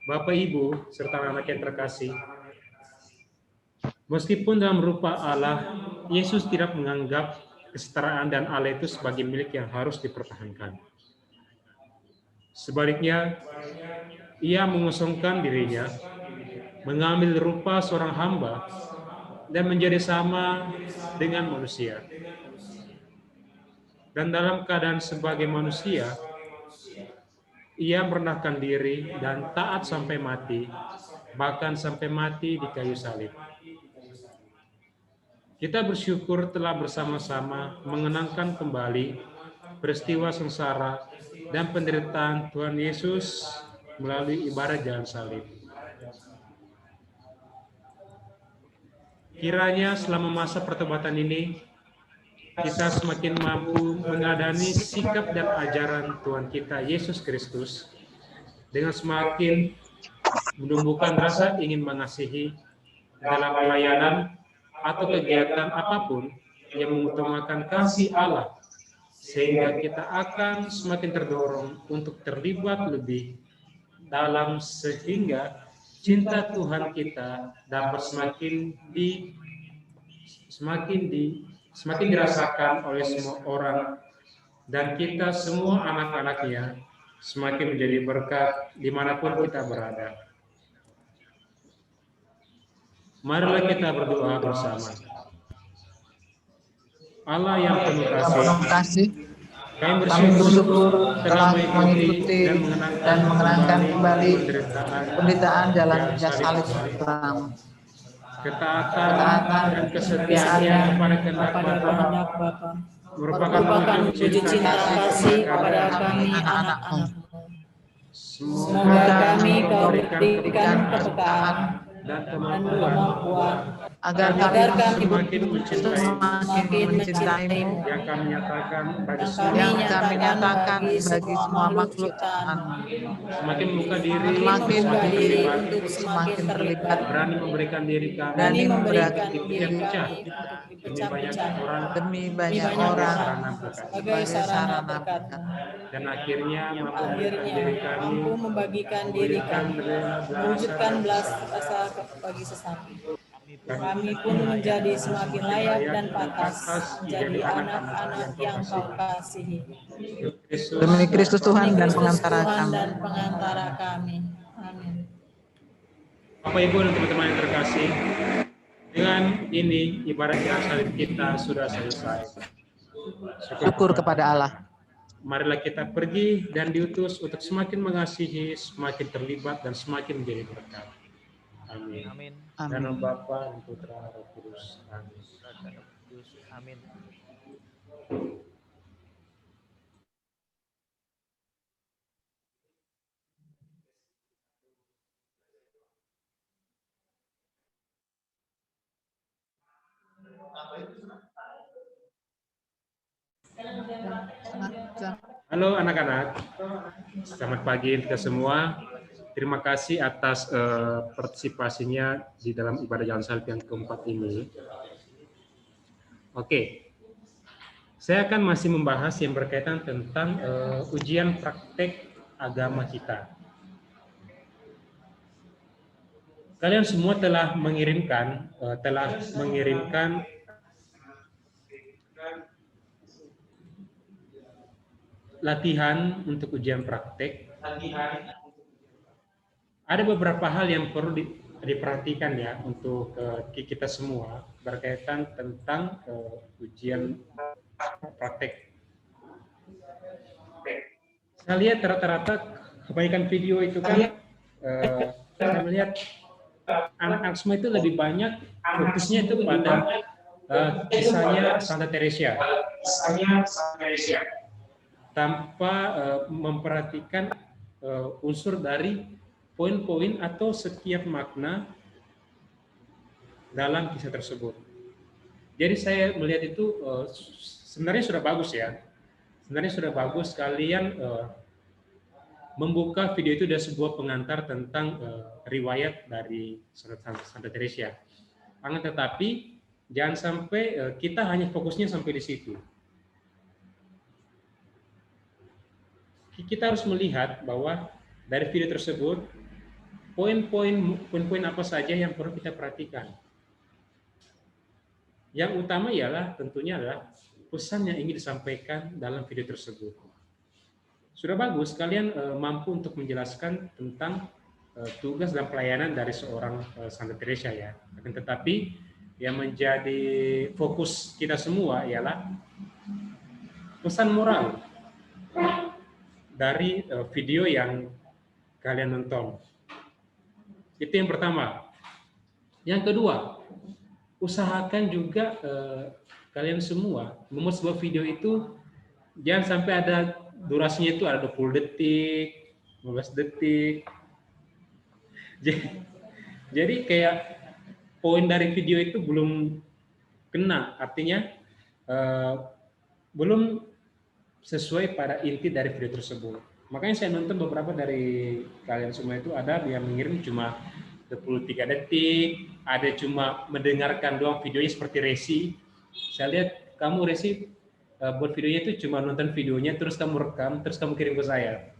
Bapak, Ibu, serta anak yang terkasih, meskipun dalam rupa Allah, Yesus tidak menganggap kesetaraan dan Allah itu sebagai milik yang harus dipertahankan. Sebaliknya, Ia mengosongkan dirinya, mengambil rupa seorang hamba, dan menjadi sama dengan manusia. Dan dalam keadaan sebagai manusia, Ia merendahkan diri dan taat sampai mati, bahkan sampai mati di kayu salib. Kita bersyukur telah bersama-sama mengenangkan kembali peristiwa sengsara dan penderitaan Tuhan Yesus melalui ibarat jalan salib. Kiranya selama masa pertobatan ini, kita semakin mampu meneladani sikap dan ajaran Tuhan kita Yesus Kristus dengan semakin menumbuhkan rasa ingin mengasihi dalam pelayanan atau kegiatan apapun yang mengutamakan kasih Allah, sehingga kita akan semakin terdorong untuk terlibat lebih dalam sehingga cinta Tuhan kita dapat semakin dirasakan oleh semua orang, dan kita semua anak-anaknya semakin menjadi berkat dimanapun kita berada. Marilah kita berdoa bersama. Allah yang penuh kasih, kami bersyukur telah mengikuti dan mengenangkan kembali penderitaan jalan salib pertama. Ketaatan dan kesetiaan kepada kehendak Bapa merupakan wujud cinta kasih kepada kami anak-anak. Semoga kami kau berikan kepekaan dan kemampuan agar kami semakin mencintai-Mu yang kami nyatakan bagi semua makhluk semakin membuka diri untuk semakin terlibat, berani memberikan diri kami demi banyak orang sebagai sarana berkat, dan akhirnya mampu membagikan diri kami, mewujudkan belas asa bagi sesama. Kami pun menjadi semakin layak dan pantas menjadi anak-anak yang Kau kasihi. Demi Kristus Tuhan dan pengantara kami. Amin. Bapak Ibu dan teman-teman yang terkasih, dengan ini ibadah salib kita sudah selesai. Syukur kepada Allah. Marilah kita pergi dan diutus untuk semakin mengasihi, semakin terlibat, dan semakin menjadi berkat. Amin. Amin. Dan Bapa dan Putra Roh Kudus. Amin. Amin. Halo anak-anak, selamat pagi kita semua. Terima kasih atas partisipasinya di dalam ibadah jalan salib yang keempat ini. Oke, saya akan masih membahas yang berkaitan tentang ujian praktek agama kita. Kalian semua telah mengirimkan latihan untuk ujian praktek. Ada beberapa hal yang perlu diperhatikan ya untuk kita semua berkaitan tentang ujian praktek. Saya lihat rata-rata kebanyakan video itu kan saya melihat anak-anak semua itu lebih banyak fokusnya itu pada kisahnya Santa Teresa, tanpa memperhatikan unsur dari poin-poin atau setiap makna dalam kisah tersebut. Jadi saya melihat itu sebenarnya sudah bagus ya. Sebenarnya sudah bagus kalian membuka video itu dari sebuah pengantar tentang riwayat dari Santa Teresa. Akan tetapi jangan sampai kita hanya fokusnya sampai di situ. Kita harus melihat bahwa dari video tersebut poin-poin apa saja yang perlu kita perhatikan. Yang utama ialah tentunya adalah pesan yang ingin disampaikan dalam video tersebut. Sudah bagus kalian mampu untuk menjelaskan tentang tugas dan pelayanan dari seorang Santa Teresa ya. Akan tetapi yang menjadi fokus kita semua ialah pesan moral dari video yang kalian nonton. Itu yang pertama. Yang kedua, usahakan juga kalian semua membuat sebuah video itu jangan sampai ada durasinya itu ada 20 detik, 15 detik. Jadi kayak poin dari video itu belum kena, artinya belum sesuai pada inti dari video tersebut. Makanya saya nonton beberapa dari kalian semua itu ada yang mengirim cuma 23 detik, ada cuma mendengarkan doang videonya seperti Resi. Saya lihat kamu Resi buat videonya itu cuma nonton videonya terus kamu rekam terus kamu kirim ke saya.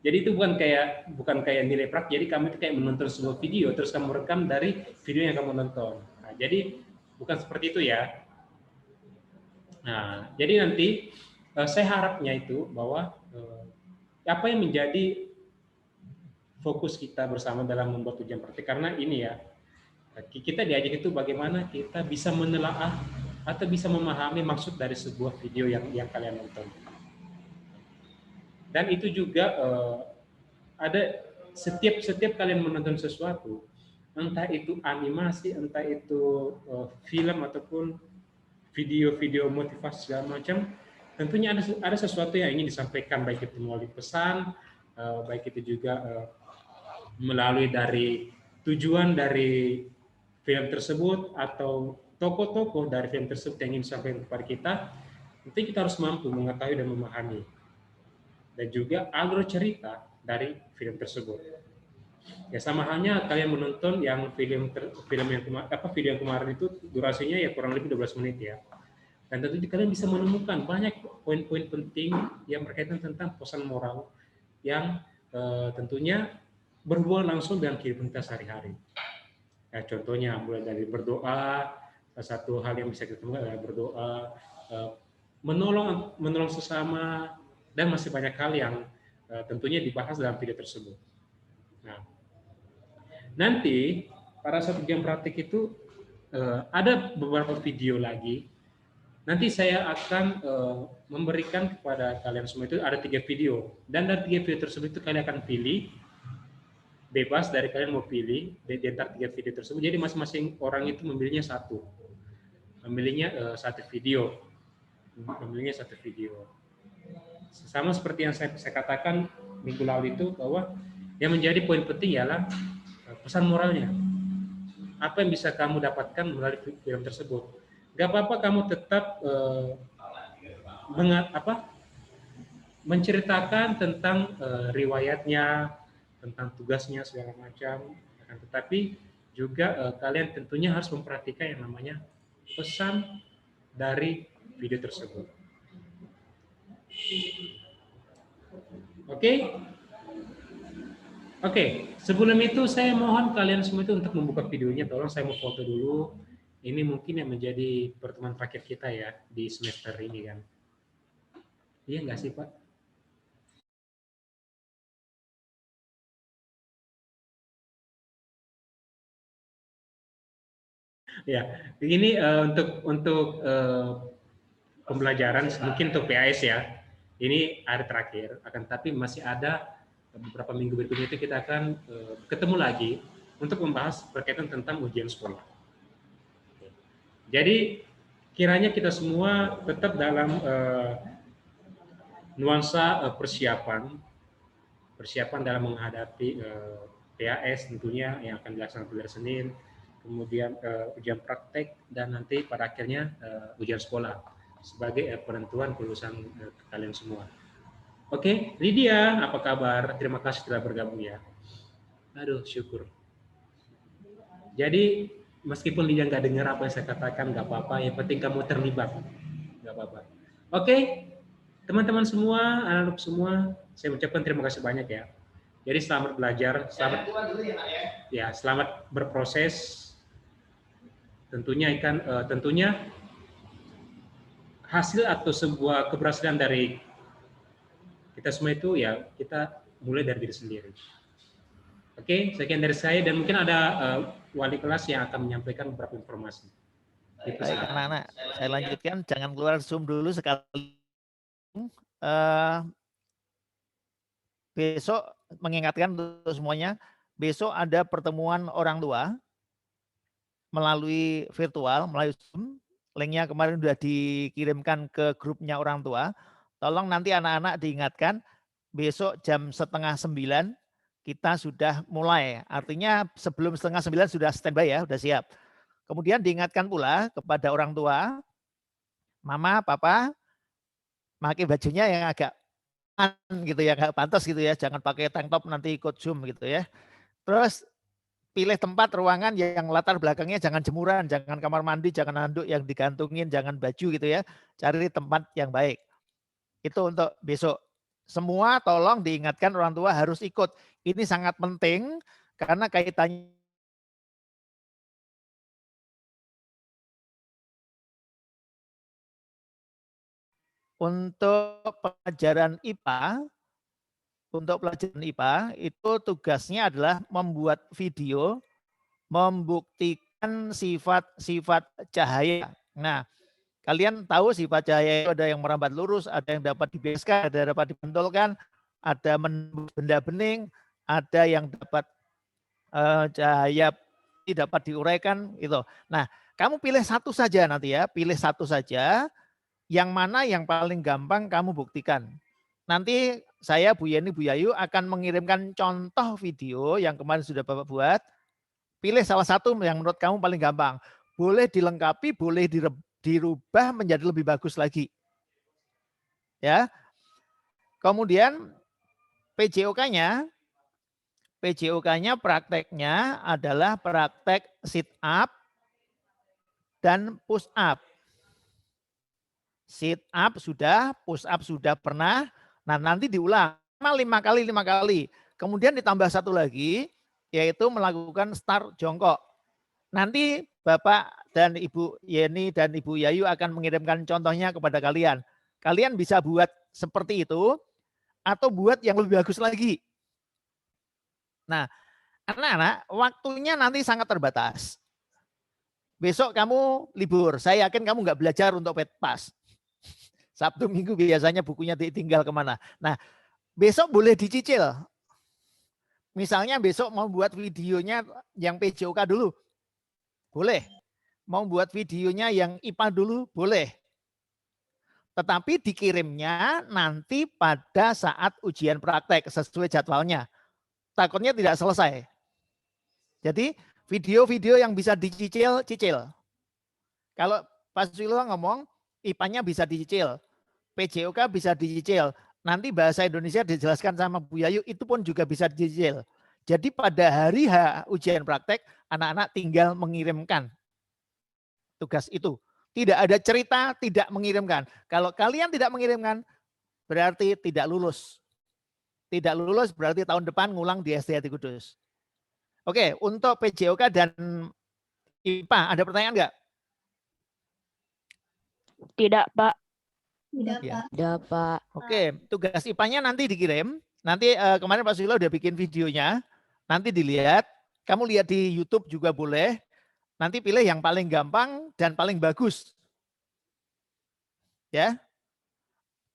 Jadi itu bukan kayak nilai praktik. Jadi kamu itu kayak menonton sebuah video terus kamu rekam dari video yang kamu nonton. Nah, jadi bukan seperti itu ya. Nah, jadi nanti saya harapnya itu bahwa apa yang menjadi fokus kita bersama dalam membuat ujian praktik, karena ini ya, kita diajak itu bagaimana kita bisa menelaah atau bisa memahami maksud dari sebuah video yang kalian nonton. Dan itu juga ada setiap kalian menonton sesuatu, entah itu animasi, entah itu film ataupun video-video motivasi segala macam, tentunya ada sesuatu yang ingin disampaikan, baik itu melalui pesan, baik itu juga melalui dari tujuan dari film tersebut atau tokoh-tokoh dari film tersebut yang ingin disampaikan kepada kita. Nanti kita harus mampu mengetahui dan memahami, dan juga alur cerita dari film tersebut. Ya sama halnya kalian menonton yang video yang kemarin itu durasinya ya kurang lebih 12 menit ya. Dan tentunya kalian bisa menemukan banyak poin-poin penting yang berkaitan tentang pesan moral yang tentunya berhubungan langsung dengan kehidupan kita sehari-hari. Ya, contohnya mulai dari berdoa, satu hal yang bisa kita temukan adalah berdoa, menolong sesama, dan masih banyak hal yang tentunya dibahas dalam video tersebut. Nah, nanti pada saat ujian praktik itu ada beberapa video lagi. Nanti saya akan memberikan kepada kalian semua itu ada 3 video, dan dari 3 video tersebut itu kalian akan pilih, bebas dari kalian mau pilih di antara 3 video tersebut. Jadi masing-masing orang itu memilihnya satu video, sama seperti yang saya katakan minggu lalu itu, bahwa yang menjadi poin penting ialah pesan moralnya. Apa yang bisa kamu dapatkan melalui film tersebut? Gak apa-apa kamu tetap menceritakan tentang riwayatnya, tentang tugasnya segala macam, tetapi juga kalian tentunya harus memperhatikan yang namanya pesan dari video tersebut. Oke, sebelum itu saya mohon kalian semua itu untuk membuka videonya. Tolong saya mau foto dulu. Ini mungkin yang menjadi pertemuan terakhir kita ya di semester ini kan. Iya nggak sih Pak? Ya, ini untuk pembelajaran mungkin untuk PAS ya. Ini hari terakhir, tapi masih ada beberapa minggu berikutnya itu kita akan ketemu lagi untuk membahas berkaitan tentang ujian sekolah. Jadi kiranya kita semua tetap dalam nuansa persiapan dalam menghadapi PAS tentunya yang akan dilaksanakan pada Senin, kemudian ujian praktek, dan nanti pada akhirnya ujian sekolah sebagai penentuan kelulusan kalian semua. Oke, Lydia, apa kabar? Terima kasih telah bergabung ya. Aduh, syukur. Jadi meskipun Lydia nggak dengar apa yang saya katakan, nggak apa-apa. Yang penting kamu terlibat, nggak apa-apa. Oke, teman-teman semua, anak-anak semua, saya ucapkan terima kasih banyak ya. Jadi selamat belajar, selamat berproses. Tentunya hasil atau sebuah keberhasilan dari kita semua itu ya kita mulai dari diri sendiri. Oke, sekian dari saya, dan mungkin ada wali kelas yang akan menyampaikan beberapa informasi. Baik anak-anak, saya lanjutkan, jangan keluar Zoom dulu sekali. Besok mengingatkan untuk semuanya, besok ada pertemuan orang tua melalui virtual, melalui Zoom. Linknya kemarin sudah dikirimkan ke grupnya orang tua. Tolong nanti anak-anak diingatkan, besok jam 8:30 kita sudah mulai. Artinya sebelum 8:30 sudah standby ya, sudah siap. Kemudian diingatkan pula kepada orang tua, mama, papa, pakai bajunya yang agak gitu ya, agak pantas gitu ya, jangan pakai tank top nanti ikut Zoom gitu ya. Terus pilih tempat ruangan yang latar belakangnya jangan jemuran, jangan kamar mandi, jangan handuk yang digantungin, jangan baju gitu ya. Cari tempat yang baik. Itu untuk besok. Semua tolong diingatkan orang tua harus ikut. Ini sangat penting karena kaitannya untuk pelajaran IPA. Untuk pelajaran IPA itu tugasnya adalah membuat video membuktikan sifat-sifat cahaya. Nah, kalian tahu sifat cahaya itu ada yang merambat lurus, ada yang dapat dibiaskan, ada yang dapat dipantulkan, ada benda bening, ada yang dapat cahaya tidak dapat diuraikan itu. Nah, kamu pilih satu saja nanti ya, pilih satu saja. Yang mana yang paling gampang kamu buktikan. Nanti saya Bu Yeni, Bu Yayu akan mengirimkan contoh video yang kemarin sudah Bapak buat. Pilih salah satu yang menurut kamu paling gampang. Boleh dilengkapi, boleh dirubah menjadi lebih bagus lagi. Ya. Kemudian PJOK-nya prakteknya adalah praktek sit up dan push up. Sit up sudah, push up sudah pernah. Nah, nanti diulang 5 kali. Kemudian ditambah satu lagi, yaitu melakukan start jongkok. Nanti Bapak dan Ibu Yeni dan Ibu Yayu akan mengirimkan contohnya kepada kalian. Kalian bisa buat seperti itu atau buat yang lebih bagus lagi. Nah, anak-anak, waktunya nanti sangat terbatas. Besok kamu libur, saya yakin kamu nggak belajar untuk PETPAS. Sabtu Minggu biasanya bukunya ditinggal kemana. Nah, besok boleh dicicil. Misalnya besok mau buat videonya yang PJOK dulu. Boleh. Mau buat videonya yang IPA dulu, boleh. Tetapi dikirimnya nanti pada saat ujian praktek sesuai jadwalnya. Takutnya tidak selesai. Jadi video-video yang bisa dicicil, cicil. Kalau Pak Susilo ngomong, IPA-nya bisa dicicil. PJOK bisa dicicil. Nanti bahasa Indonesia dijelaskan sama Bu Yayu, itu pun juga bisa dicicil. Jadi pada hari H ujian praktek, anak-anak tinggal mengirimkan tugas itu. Tidak ada cerita, tidak mengirimkan. Kalau kalian tidak mengirimkan, berarti tidak lulus. Tidak lulus berarti tahun depan ngulang di SD Hati Kudus. Oke, untuk PJOK dan IPA, ada pertanyaan enggak? Tidak, Pak. Tidak, Ya. Pak. Tidak, Pak. Oke, tugas IPA-nya nanti dikirim. Nanti kemarin Pak Susilo udah bikin videonya. Nanti dilihat. Kamu lihat di YouTube juga boleh. Nanti pilih yang paling gampang dan paling bagus. Ya.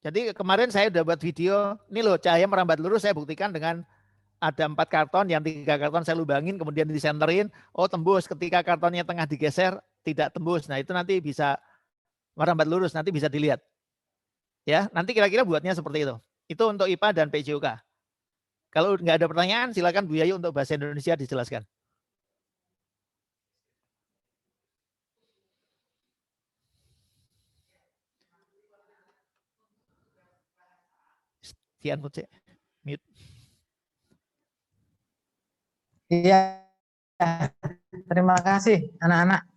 Jadi kemarin saya udah buat video. Ini loh, cahaya merambat lurus saya buktikan dengan ada 4 karton, yang 3 karton saya lubangin, kemudian disenterin. Oh, tembus. Ketika kartonnya tengah digeser, tidak tembus. Nah, itu nanti bisa merambat lurus, nanti bisa dilihat. Ya, nanti kira-kira buatnya seperti itu. Itu untuk IPA dan PJOK. Kalau nggak ada pertanyaan, silakan Bu Yayu untuk bahasa Indonesia dijelaskan. Mute. Iya, terima kasih anak-anak.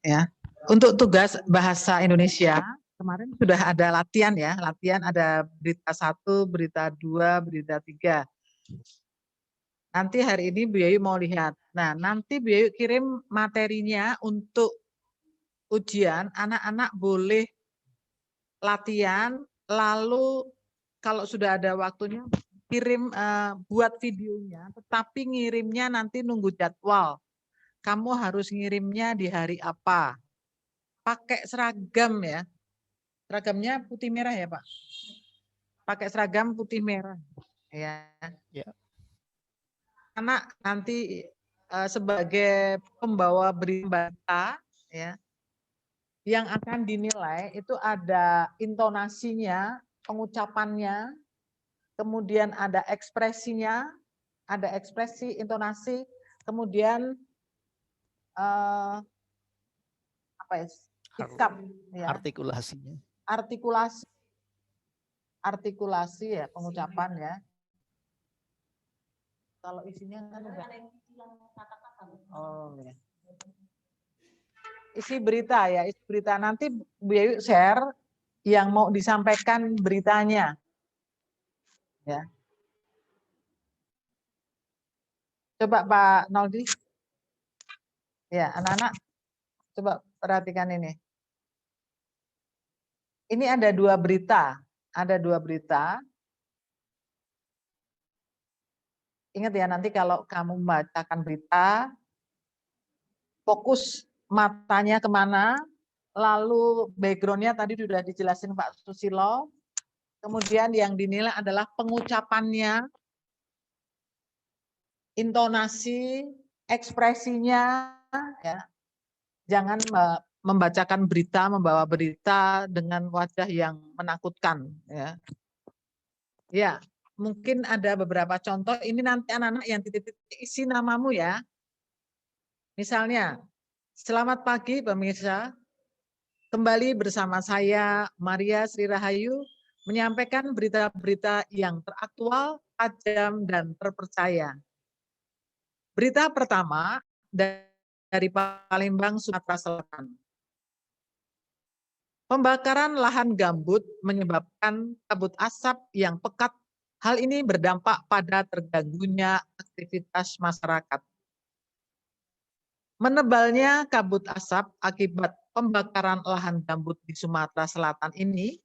Ya, untuk tugas bahasa Indonesia kemarin sudah ada latihan ya, latihan ada berita 1, berita 2, berita 3. Nanti hari ini Bu Yayu mau lihat. Nah, nanti Bu Yayu kirim materinya untuk ujian, anak-anak boleh latihan, lalu kalau sudah ada waktunya kirim buat videonya, tetapi ngirimnya nanti nunggu jadwal. Kamu harus ngirimnya di hari apa? Pakai seragam ya. Seragamnya putih merah ya, Pak? Pakai seragam putih merah. Ya. Ya. Anak nanti sebagai pembawa berita ya. Yang akan dinilai itu ada intonasinya, pengucapannya, kemudian ada ekspresinya, ada ekspresi, intonasi, kemudian apa ya? Sikap, ya. Artikulasinya. Artikulasi ya, pengucapan ya. Kalau isinya kan enggak. Oh ya. Isi berita ya, isi berita nanti Bu Yayu share yang mau disampaikan beritanya. Ya. Coba Pak Noldi. Ya, anak-anak coba perhatikan ini. Ini ada dua berita. Ada dua berita. Ingat ya, nanti kalau kamu membacakan berita, fokus matanya kemana, lalu backgroundnya tadi sudah dijelasin Pak Susilo. Kemudian yang dinilai adalah pengucapannya, intonasi, ekspresinya, ya. Jangan membacakan berita, membawa berita dengan wajah yang menakutkan, ya. Ya, mungkin ada beberapa contoh. Ini nanti anak-anak yang titik-titik isi namamu ya. Misalnya, selamat pagi pemirsa. Kembali bersama saya Maria Sri Rahayu menyampaikan berita-berita yang teraktual, tajam, dan terpercaya. Berita pertama dari Palembang, Sumatera Selatan. Pembakaran lahan gambut menyebabkan kabut asap yang pekat. Hal ini berdampak pada terganggunya aktivitas masyarakat. Menebalnya kabut asap akibat pembakaran lahan gambut di Sumatera Selatan ini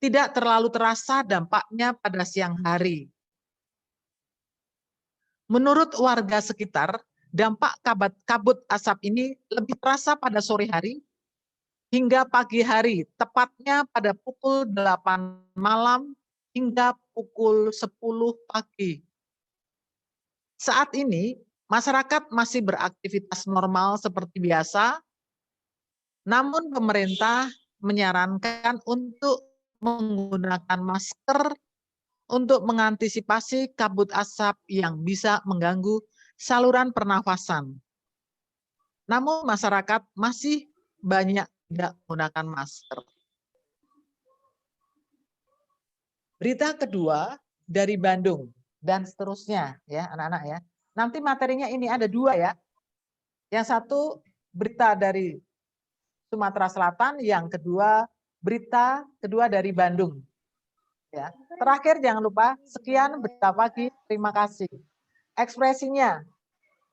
tidak terlalu terasa dampaknya pada siang hari. Menurut warga sekitar, dampak kabut asap ini lebih terasa pada sore hari hingga pagi hari, tepatnya pada pukul 8 malam hingga pukul 10 pagi. Saat ini, masyarakat masih beraktivitas normal seperti biasa, namun pemerintah menyarankan untuk menggunakan masker untuk mengantisipasi kabut asap yang bisa mengganggu saluran pernafasan. Namun masyarakat masih banyak tidak menggunakan masker. Berita kedua dari Bandung dan seterusnya ya anak-anak ya. Nanti materinya ini ada dua ya. Yang satu berita dari Sumatera Selatan, yang kedua berita kedua dari Bandung. Ya. Terakhir jangan lupa sekian berita pagi, terima kasih. Ekspresinya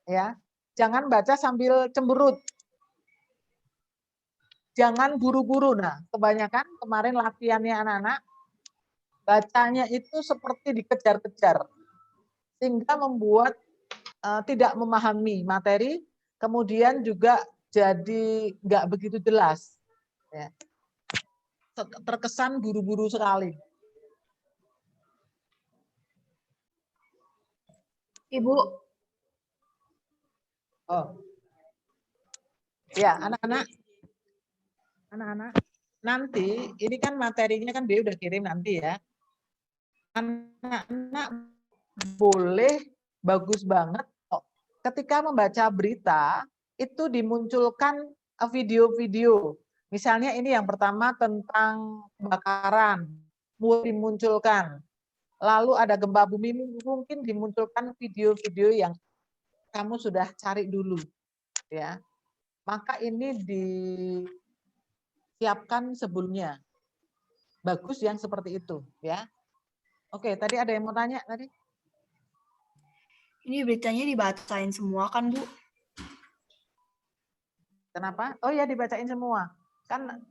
ya. Jangan baca sambil cemberut. Jangan buru-buru. Nah, kebanyakan kemarin latihannya anak-anak bacanya itu seperti dikejar-kejar, sehingga membuat tidak memahami materi, kemudian juga jadi nggak begitu jelas, ya. Terkesan buru-buru sekali. Ibu. Oh, ya anak-anak, nanti ini kan materinya kan dia udah kirim nanti ya. Anak-anak boleh bagus banget ketika membaca berita itu dimunculkan video-video. Misalnya ini yang pertama tentang kebakaran, mulai dimunculkan. Lalu ada gempa bumi, mungkin dimunculkan video-video yang kamu sudah cari dulu, ya. Maka ini disiapkan sebelumnya. Bagus yang seperti itu, ya. Oke, tadi ada yang mau tanya tadi? Ini beritanya dibacain semua kan, Bu? Kenapa? Oh ya, dibacain semua. Kan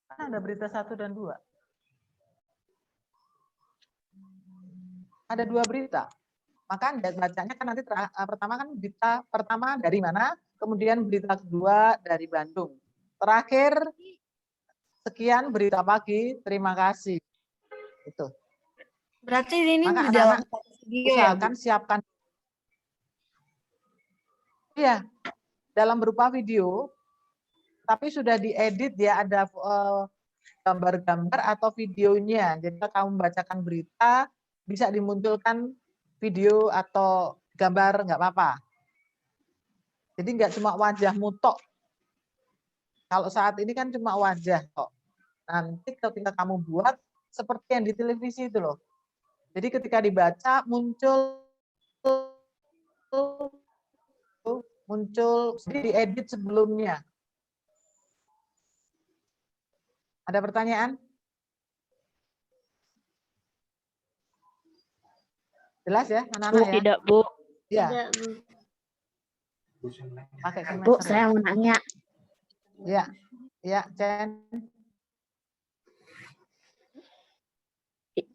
ada berita 1 dan 2. Ada 2 berita. Maka bacanya kan nanti pertama kan berita pertama dari mana, kemudian berita kedua dari Bandung. Terakhir, sekian berita pagi, terima kasih. Itu. Berarti ini Maka di dalam anak-anak video usahakan ya, Bu? siapkan. Iya, dalam berupa video, tapi sudah diedit ya, ada gambar-gambar atau videonya. Jadi kalau kamu membacakan berita, bisa dimunculkan video atau gambar, nggak apa-apa. Jadi nggak cuma wajah mutok. Kalau saat ini kan cuma wajah kok. Nanti ketika kamu buat seperti yang di televisi itu loh. Jadi ketika dibaca muncul muncul diedit sebelumnya. Ada pertanyaan? Jelas ya, anak-anak ya? Tidak, Bu. Ya. Pakai Bu, Canvas. saya mau nanya. Ya, ya, Chen.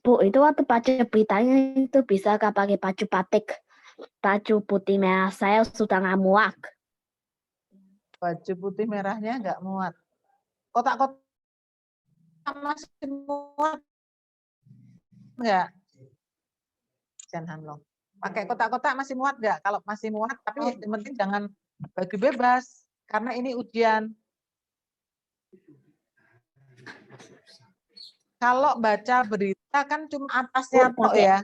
Bu, itu waktu baca beritanya itu bisakah pakai baju batik? Baju putih merah saya sudah nggak muat. Baju putih merahnya nggak muat. Kotak-kotak masih muat nggak? Chen Hanlong. Pakai kotak-kotak masih muat nggak? Kalau masih muat, tapi yang penting jangan bagi bebas karena ini ujian. Kalau baca berita kan cuma atasnya tok ya.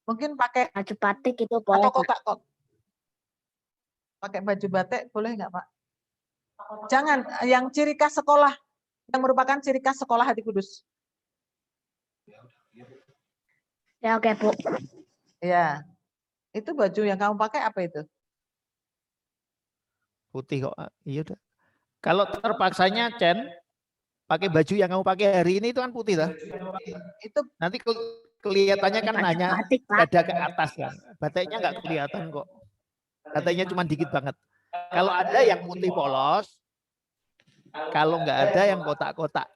Mungkin pakai Baju batik itu boleh. atau kotak kok. Pakai baju batik boleh nggak, Pak? Jangan yang ciri khas sekolah, yang merupakan ciri khas sekolah Hati Kudus. Ya, oke, Bu. Ya. Itu baju yang kamu pakai apa itu? Putih kok. Iya dah. Kalau terpaksanya Chen pakai baju yang kamu pakai hari ini itu kan putih dah. Itu Nanti kelihatannya kan Baju hanya batik, Pak. dada ke atas kan. Batiknya nggak kelihatan kok. Batiknya cuma dikit banget. Kalau ada yang putih polos, kalau nggak ada yang kotak-kotak.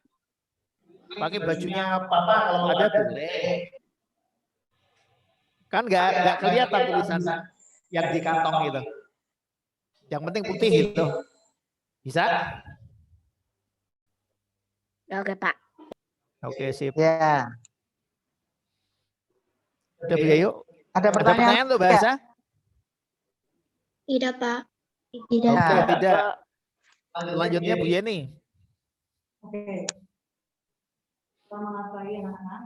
Pakai bajunya papa kalau ada boleh. Kan nggak kelihatan tulisan yang di kantong itu. Yang penting putih itu. Bisa? Ya, oke, Pak. Oke, sip. ya. Udah Bu Yayu? Ada Ada pertanyaan? pertanyaan tuh bahasa? Tidak, Pak. Tidak. Ya. Oke, tidak. Selanjutnya Bu Yeni. Oke. Selamat pagi anak-anak.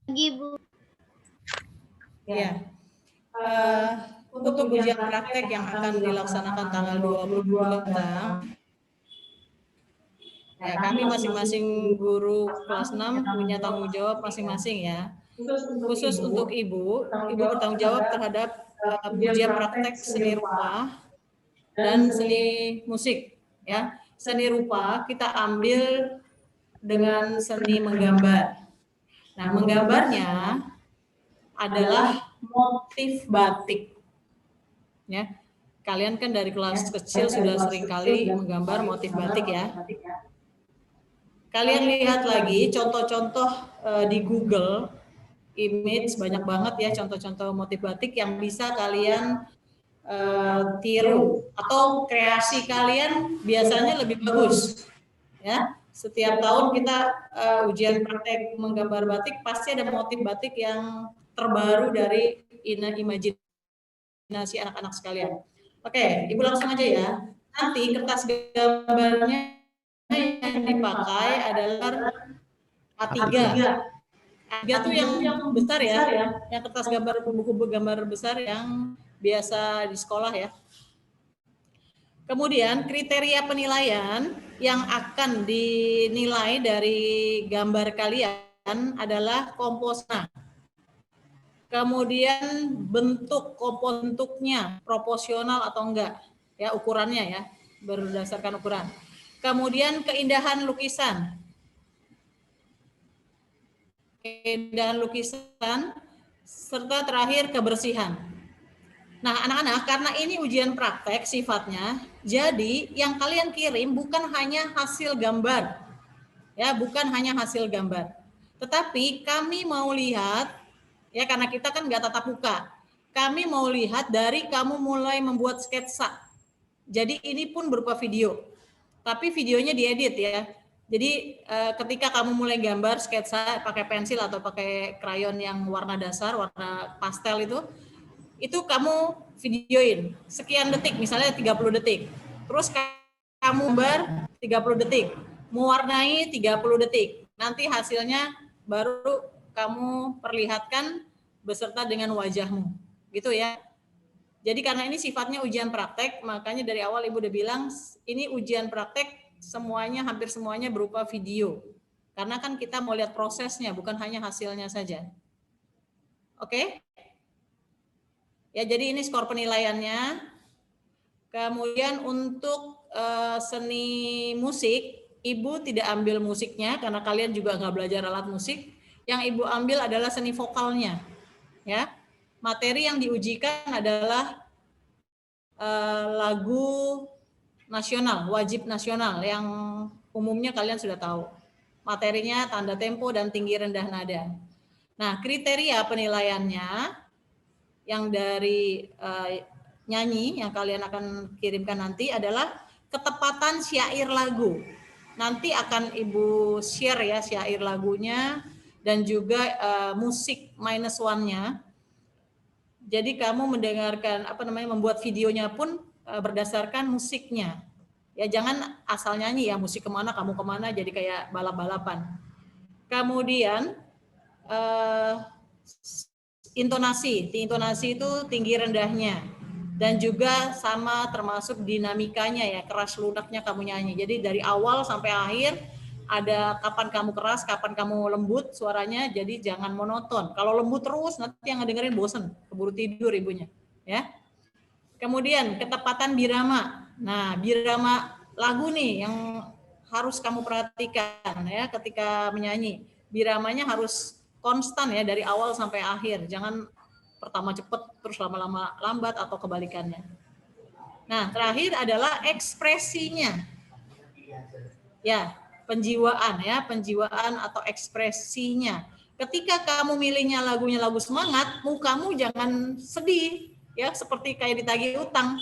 Pagi, Bu. Ya. Untuk ujian praktek yang akan dilaksanakan tanggal 22 ya, kami masing-masing guru kelas 6 punya tanggung jawab masing-masing ya. Khusus untuk Ibu bertanggung jawab terhadap ujian praktek seni rupa dan seni musik ya. Seni rupa kita ambil dengan seni menggambar. Nah, menggambarnya adalah motif batik. Ya. Kalian kan dari kelas kecil sudah sering kali menggambar motif batik ya. Kalian lihat lagi contoh-contoh di Google Image, banyak banget ya contoh-contoh motif batik yang bisa kalian tiru atau kreasi kalian biasanya lebih bagus ya. Setiap tahun kita ujian praktek menggambar batik pasti ada motif batik yang terbaru dari imajinasi anak-anak sekalian. Oke, Ibu langsung aja ya. Nanti kertas gambarnya yang dipakai adalah A3. A3 tuh yang besar ya, yang kertas gambar, buku gambar besar yang biasa di sekolah ya. Kemudian kriteria penilaian yang akan dinilai dari gambar kalian adalah komposnya. Kemudian bentuknya proporsional atau enggak, ya ukurannya ya, berdasarkan ukuran. Kemudian keindahan lukisan. Keindahan lukisan serta terakhir kebersihan. Nah, anak-anak, karena ini ujian praktek sifatnya, jadi yang kalian kirim bukan hanya hasil gambar. Ya, bukan hanya hasil gambar. Tetapi kami mau lihat, ya karena kita kan nggak tatap muka. Kami mau lihat dari kamu mulai membuat sketsa. Jadi ini pun berupa video. Tapi videonya diedit ya. Jadi ketika kamu mulai gambar sketsa pakai pensil atau pakai krayon yang warna dasar, warna pastel itu kamu videoin sekian detik, misalnya 30 detik. Terus kamu gambar 30 detik, mewarnai 30 detik. Nanti hasilnya baru kamu perlihatkan beserta dengan wajahmu. Gitu ya. Jadi karena ini sifatnya ujian praktek, makanya dari awal Ibu udah bilang ini ujian praktek semuanya, hampir semuanya berupa video. Karena kan kita mau lihat prosesnya, bukan hanya hasilnya saja. Oke? Ya, jadi ini skor penilaiannya. Kemudian untuk seni musik, Ibu tidak ambil musiknya karena kalian juga nggak belajar alat musik. Yang Ibu ambil adalah seni vokalnya. Ya, materi yang diujikan adalah lagu nasional, wajib nasional yang umumnya kalian sudah tahu. Materinya tanda tempo dan tinggi rendah nada. Nah, kriteria penilaiannya yang dari nyanyi yang kalian akan kirimkan nanti adalah ketepatan syair lagu. Nanti akan Ibu share ya syair lagunya dan juga musik -1-nya. Jadi kamu mendengarkan membuat videonya pun berdasarkan musiknya. Ya jangan asal nyanyi ya, musik kemana kamu kemana jadi kayak balap-balapan. Kemudian intonasi itu tinggi rendahnya dan juga sama termasuk dinamikanya ya, keras lunaknya kamu nyanyi. Jadi dari awal sampai akhir ada kapan kamu keras, kapan kamu lembut suaranya, jadi jangan monoton. Kalau lembut terus nanti yang ngedengerin bosen, keburu tidur ibunya, ya. Kemudian ketepatan birama. Nah, birama lagu nih yang harus kamu perhatikan ya ketika menyanyi. Biramanya harus konstan ya dari awal sampai akhir. Jangan pertama cepat terus lama-lama lambat atau kebalikannya. Nah, terakhir adalah ekspresinya. Ya, penjiwaan atau ekspresinya. Ketika kamu milihnya lagunya lagu semangat, mukamu jangan sedih ya, seperti kayak ditagih utang.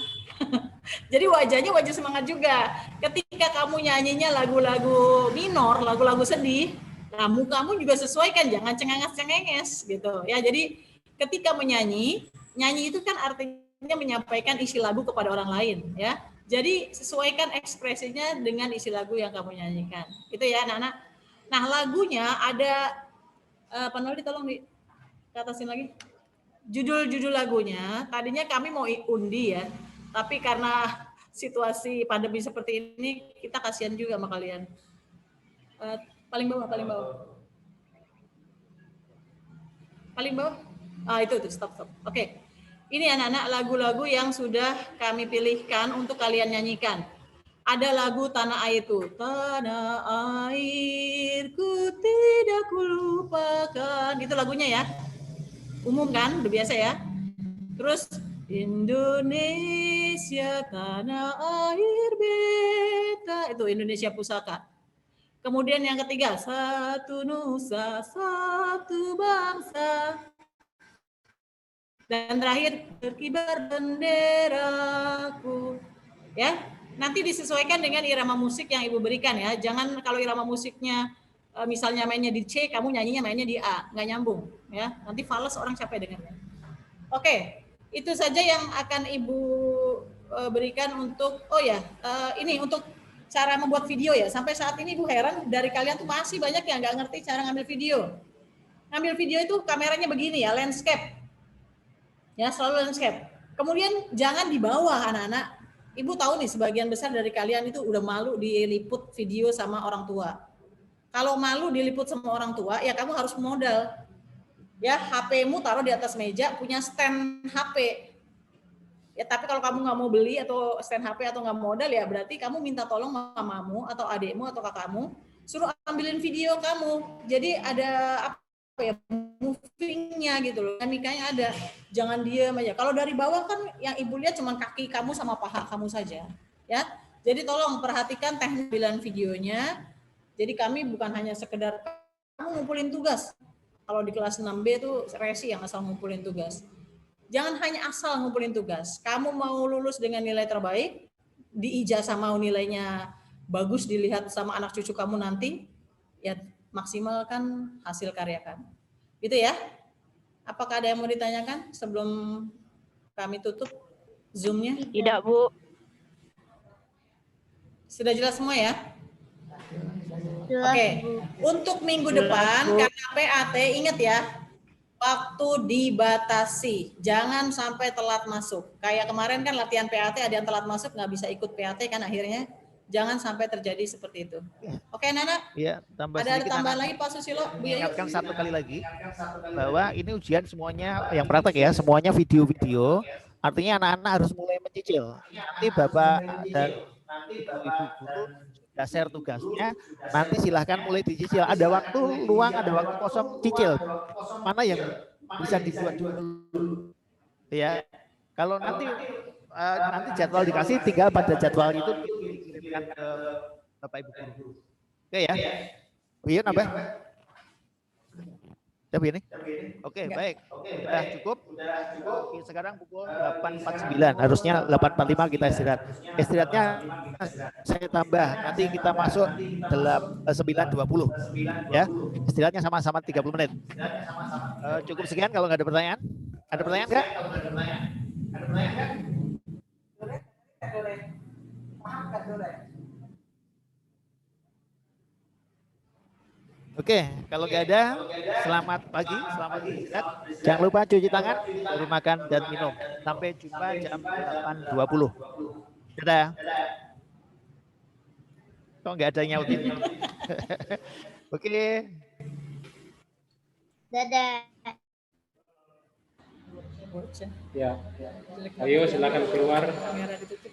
Jadi wajahnya wajah semangat juga. Ketika kamu nyanyinya lagu-lagu minor, lagu-lagu sedih, nah mukamu juga sesuaikan, jangan cengenges-cengenges gitu ya. Jadi ketika nyanyi itu kan artinya menyampaikan isi lagu kepada orang lain ya. Jadi sesuaikan ekspresinya dengan isi lagu yang kamu nyanyikan. Itu ya anak-anak. Nah lagunya ada, Pak Noldi tolong diatasin lagi. Judul-judul lagunya, tadinya kami mau undi ya, tapi karena situasi pandemi seperti ini, kita kasihan juga sama kalian. Paling bawah. Paling bawah? Itu, stop. Oke. Ini anak-anak lagu-lagu yang sudah kami pilihkan untuk kalian nyanyikan. Ada lagu Tanah Airku. Tanah airku tidak kulupakan. Itu lagunya ya. Umum kan, udah biasa ya. Terus Indonesia tanah air beta, itu Indonesia Pusaka. Kemudian yang ketiga, satu nusa, satu bangsa. Dan terakhir, berkibar benderaku. Ya, nanti disesuaikan dengan irama musik yang Ibu berikan ya. Jangan kalau irama musiknya misalnya mainnya di C, kamu nyanyinya mainnya di A, nggak nyambung ya. Nanti fals orang capek dengarnya. Oke, itu saja yang akan Ibu berikan untuk ini untuk cara membuat video ya. Sampai saat ini Ibu heran dari kalian tuh masih banyak yang nggak ngerti cara ngambil video. Ngambil video itu kameranya begini ya, landscape. Ya, selalu landscape. Kemudian jangan di bawah anak-anak. Ibu tahu nih sebagian besar dari kalian itu udah malu diliput video sama orang tua. Kalau malu diliput sama orang tua, ya kamu harus modal. Ya, HP-mu taruh di atas meja, punya stand HP. Ya, tapi kalau kamu nggak mau beli atau stand HP atau nggak modal, ya berarti kamu minta tolong mamamu atau adikmu atau kakakmu, suruh ambilin video kamu. Jadi ada movingnya gitu loh, dinamikanya ada. Jangan diam aja. Kalau dari bawah kan yang Ibu lihat cuma kaki kamu sama paha kamu saja. Ya, jadi tolong perhatikan teknik ambilan videonya. Jadi kami bukan hanya sekedar kamu ngumpulin tugas. Kalau di kelas 6B itu resi yang asal ngumpulin tugas. Jangan hanya asal ngumpulin tugas. Kamu mau lulus dengan nilai terbaik, di ijazah mau nilainya bagus dilihat sama anak cucu kamu nanti, ya maksimalkan hasil karya kamu. Gitu ya. Apakah ada yang mau ditanyakan sebelum kami tutup Zoom-nya? Tidak, Bu. Sudah jelas semua ya? Jelas, Oke, Bu. untuk minggu depan karena PAT ingat ya, waktu dibatasi, jangan sampai telat masuk. Kayak kemarin kan latihan PAT ada yang telat masuk nggak bisa ikut PAT kan akhirnya. jangan sampai terjadi seperti itu. Oke, Nana? Ya, tambah Ada sedikit tambahan Nana. lagi Pak Susilo? Bu Yayu? Mengingatkan satu kali lagi bahwa ini ujian semuanya yang praktek ya, semuanya video-video. Artinya anak-anak harus mulai mencicil. Nanti Bapak dan Ibu guru sudah share tugasnya, nanti silahkan mulai dicicil. Ada waktu luang, ada waktu kosong, cicil. Mana yang bisa dibuat dulu? Ya, kalau nanti jadwal dikasih, tinggal pada jadwal itu dikirimkan ke Bapak Ibu guru. Oke ya? Iya, nambah? Tapi ini? Oke, baik. Sudah cukup? Oke, sekarang pukul 8.49. Harusnya 8.45 kita istirahat. Istirahatnya saya tambah. Nanti kita masuk dalam 9.20. Ya, istirahatnya sama-sama 30 menit. Cukup sekian kalau nggak ada pertanyaan. Ada pertanyaan nggak? Oke, kalau nggak ada, selamat pagi, selamat istirahat. Jangan lupa cuci tangan, baru makan dan minum. Sampai jumpa jam 8.20. Dadah. Kok nggak ada yang nyautin? Oke. Dadah. Ya. Ayo silakan keluar. Kamera ditutup.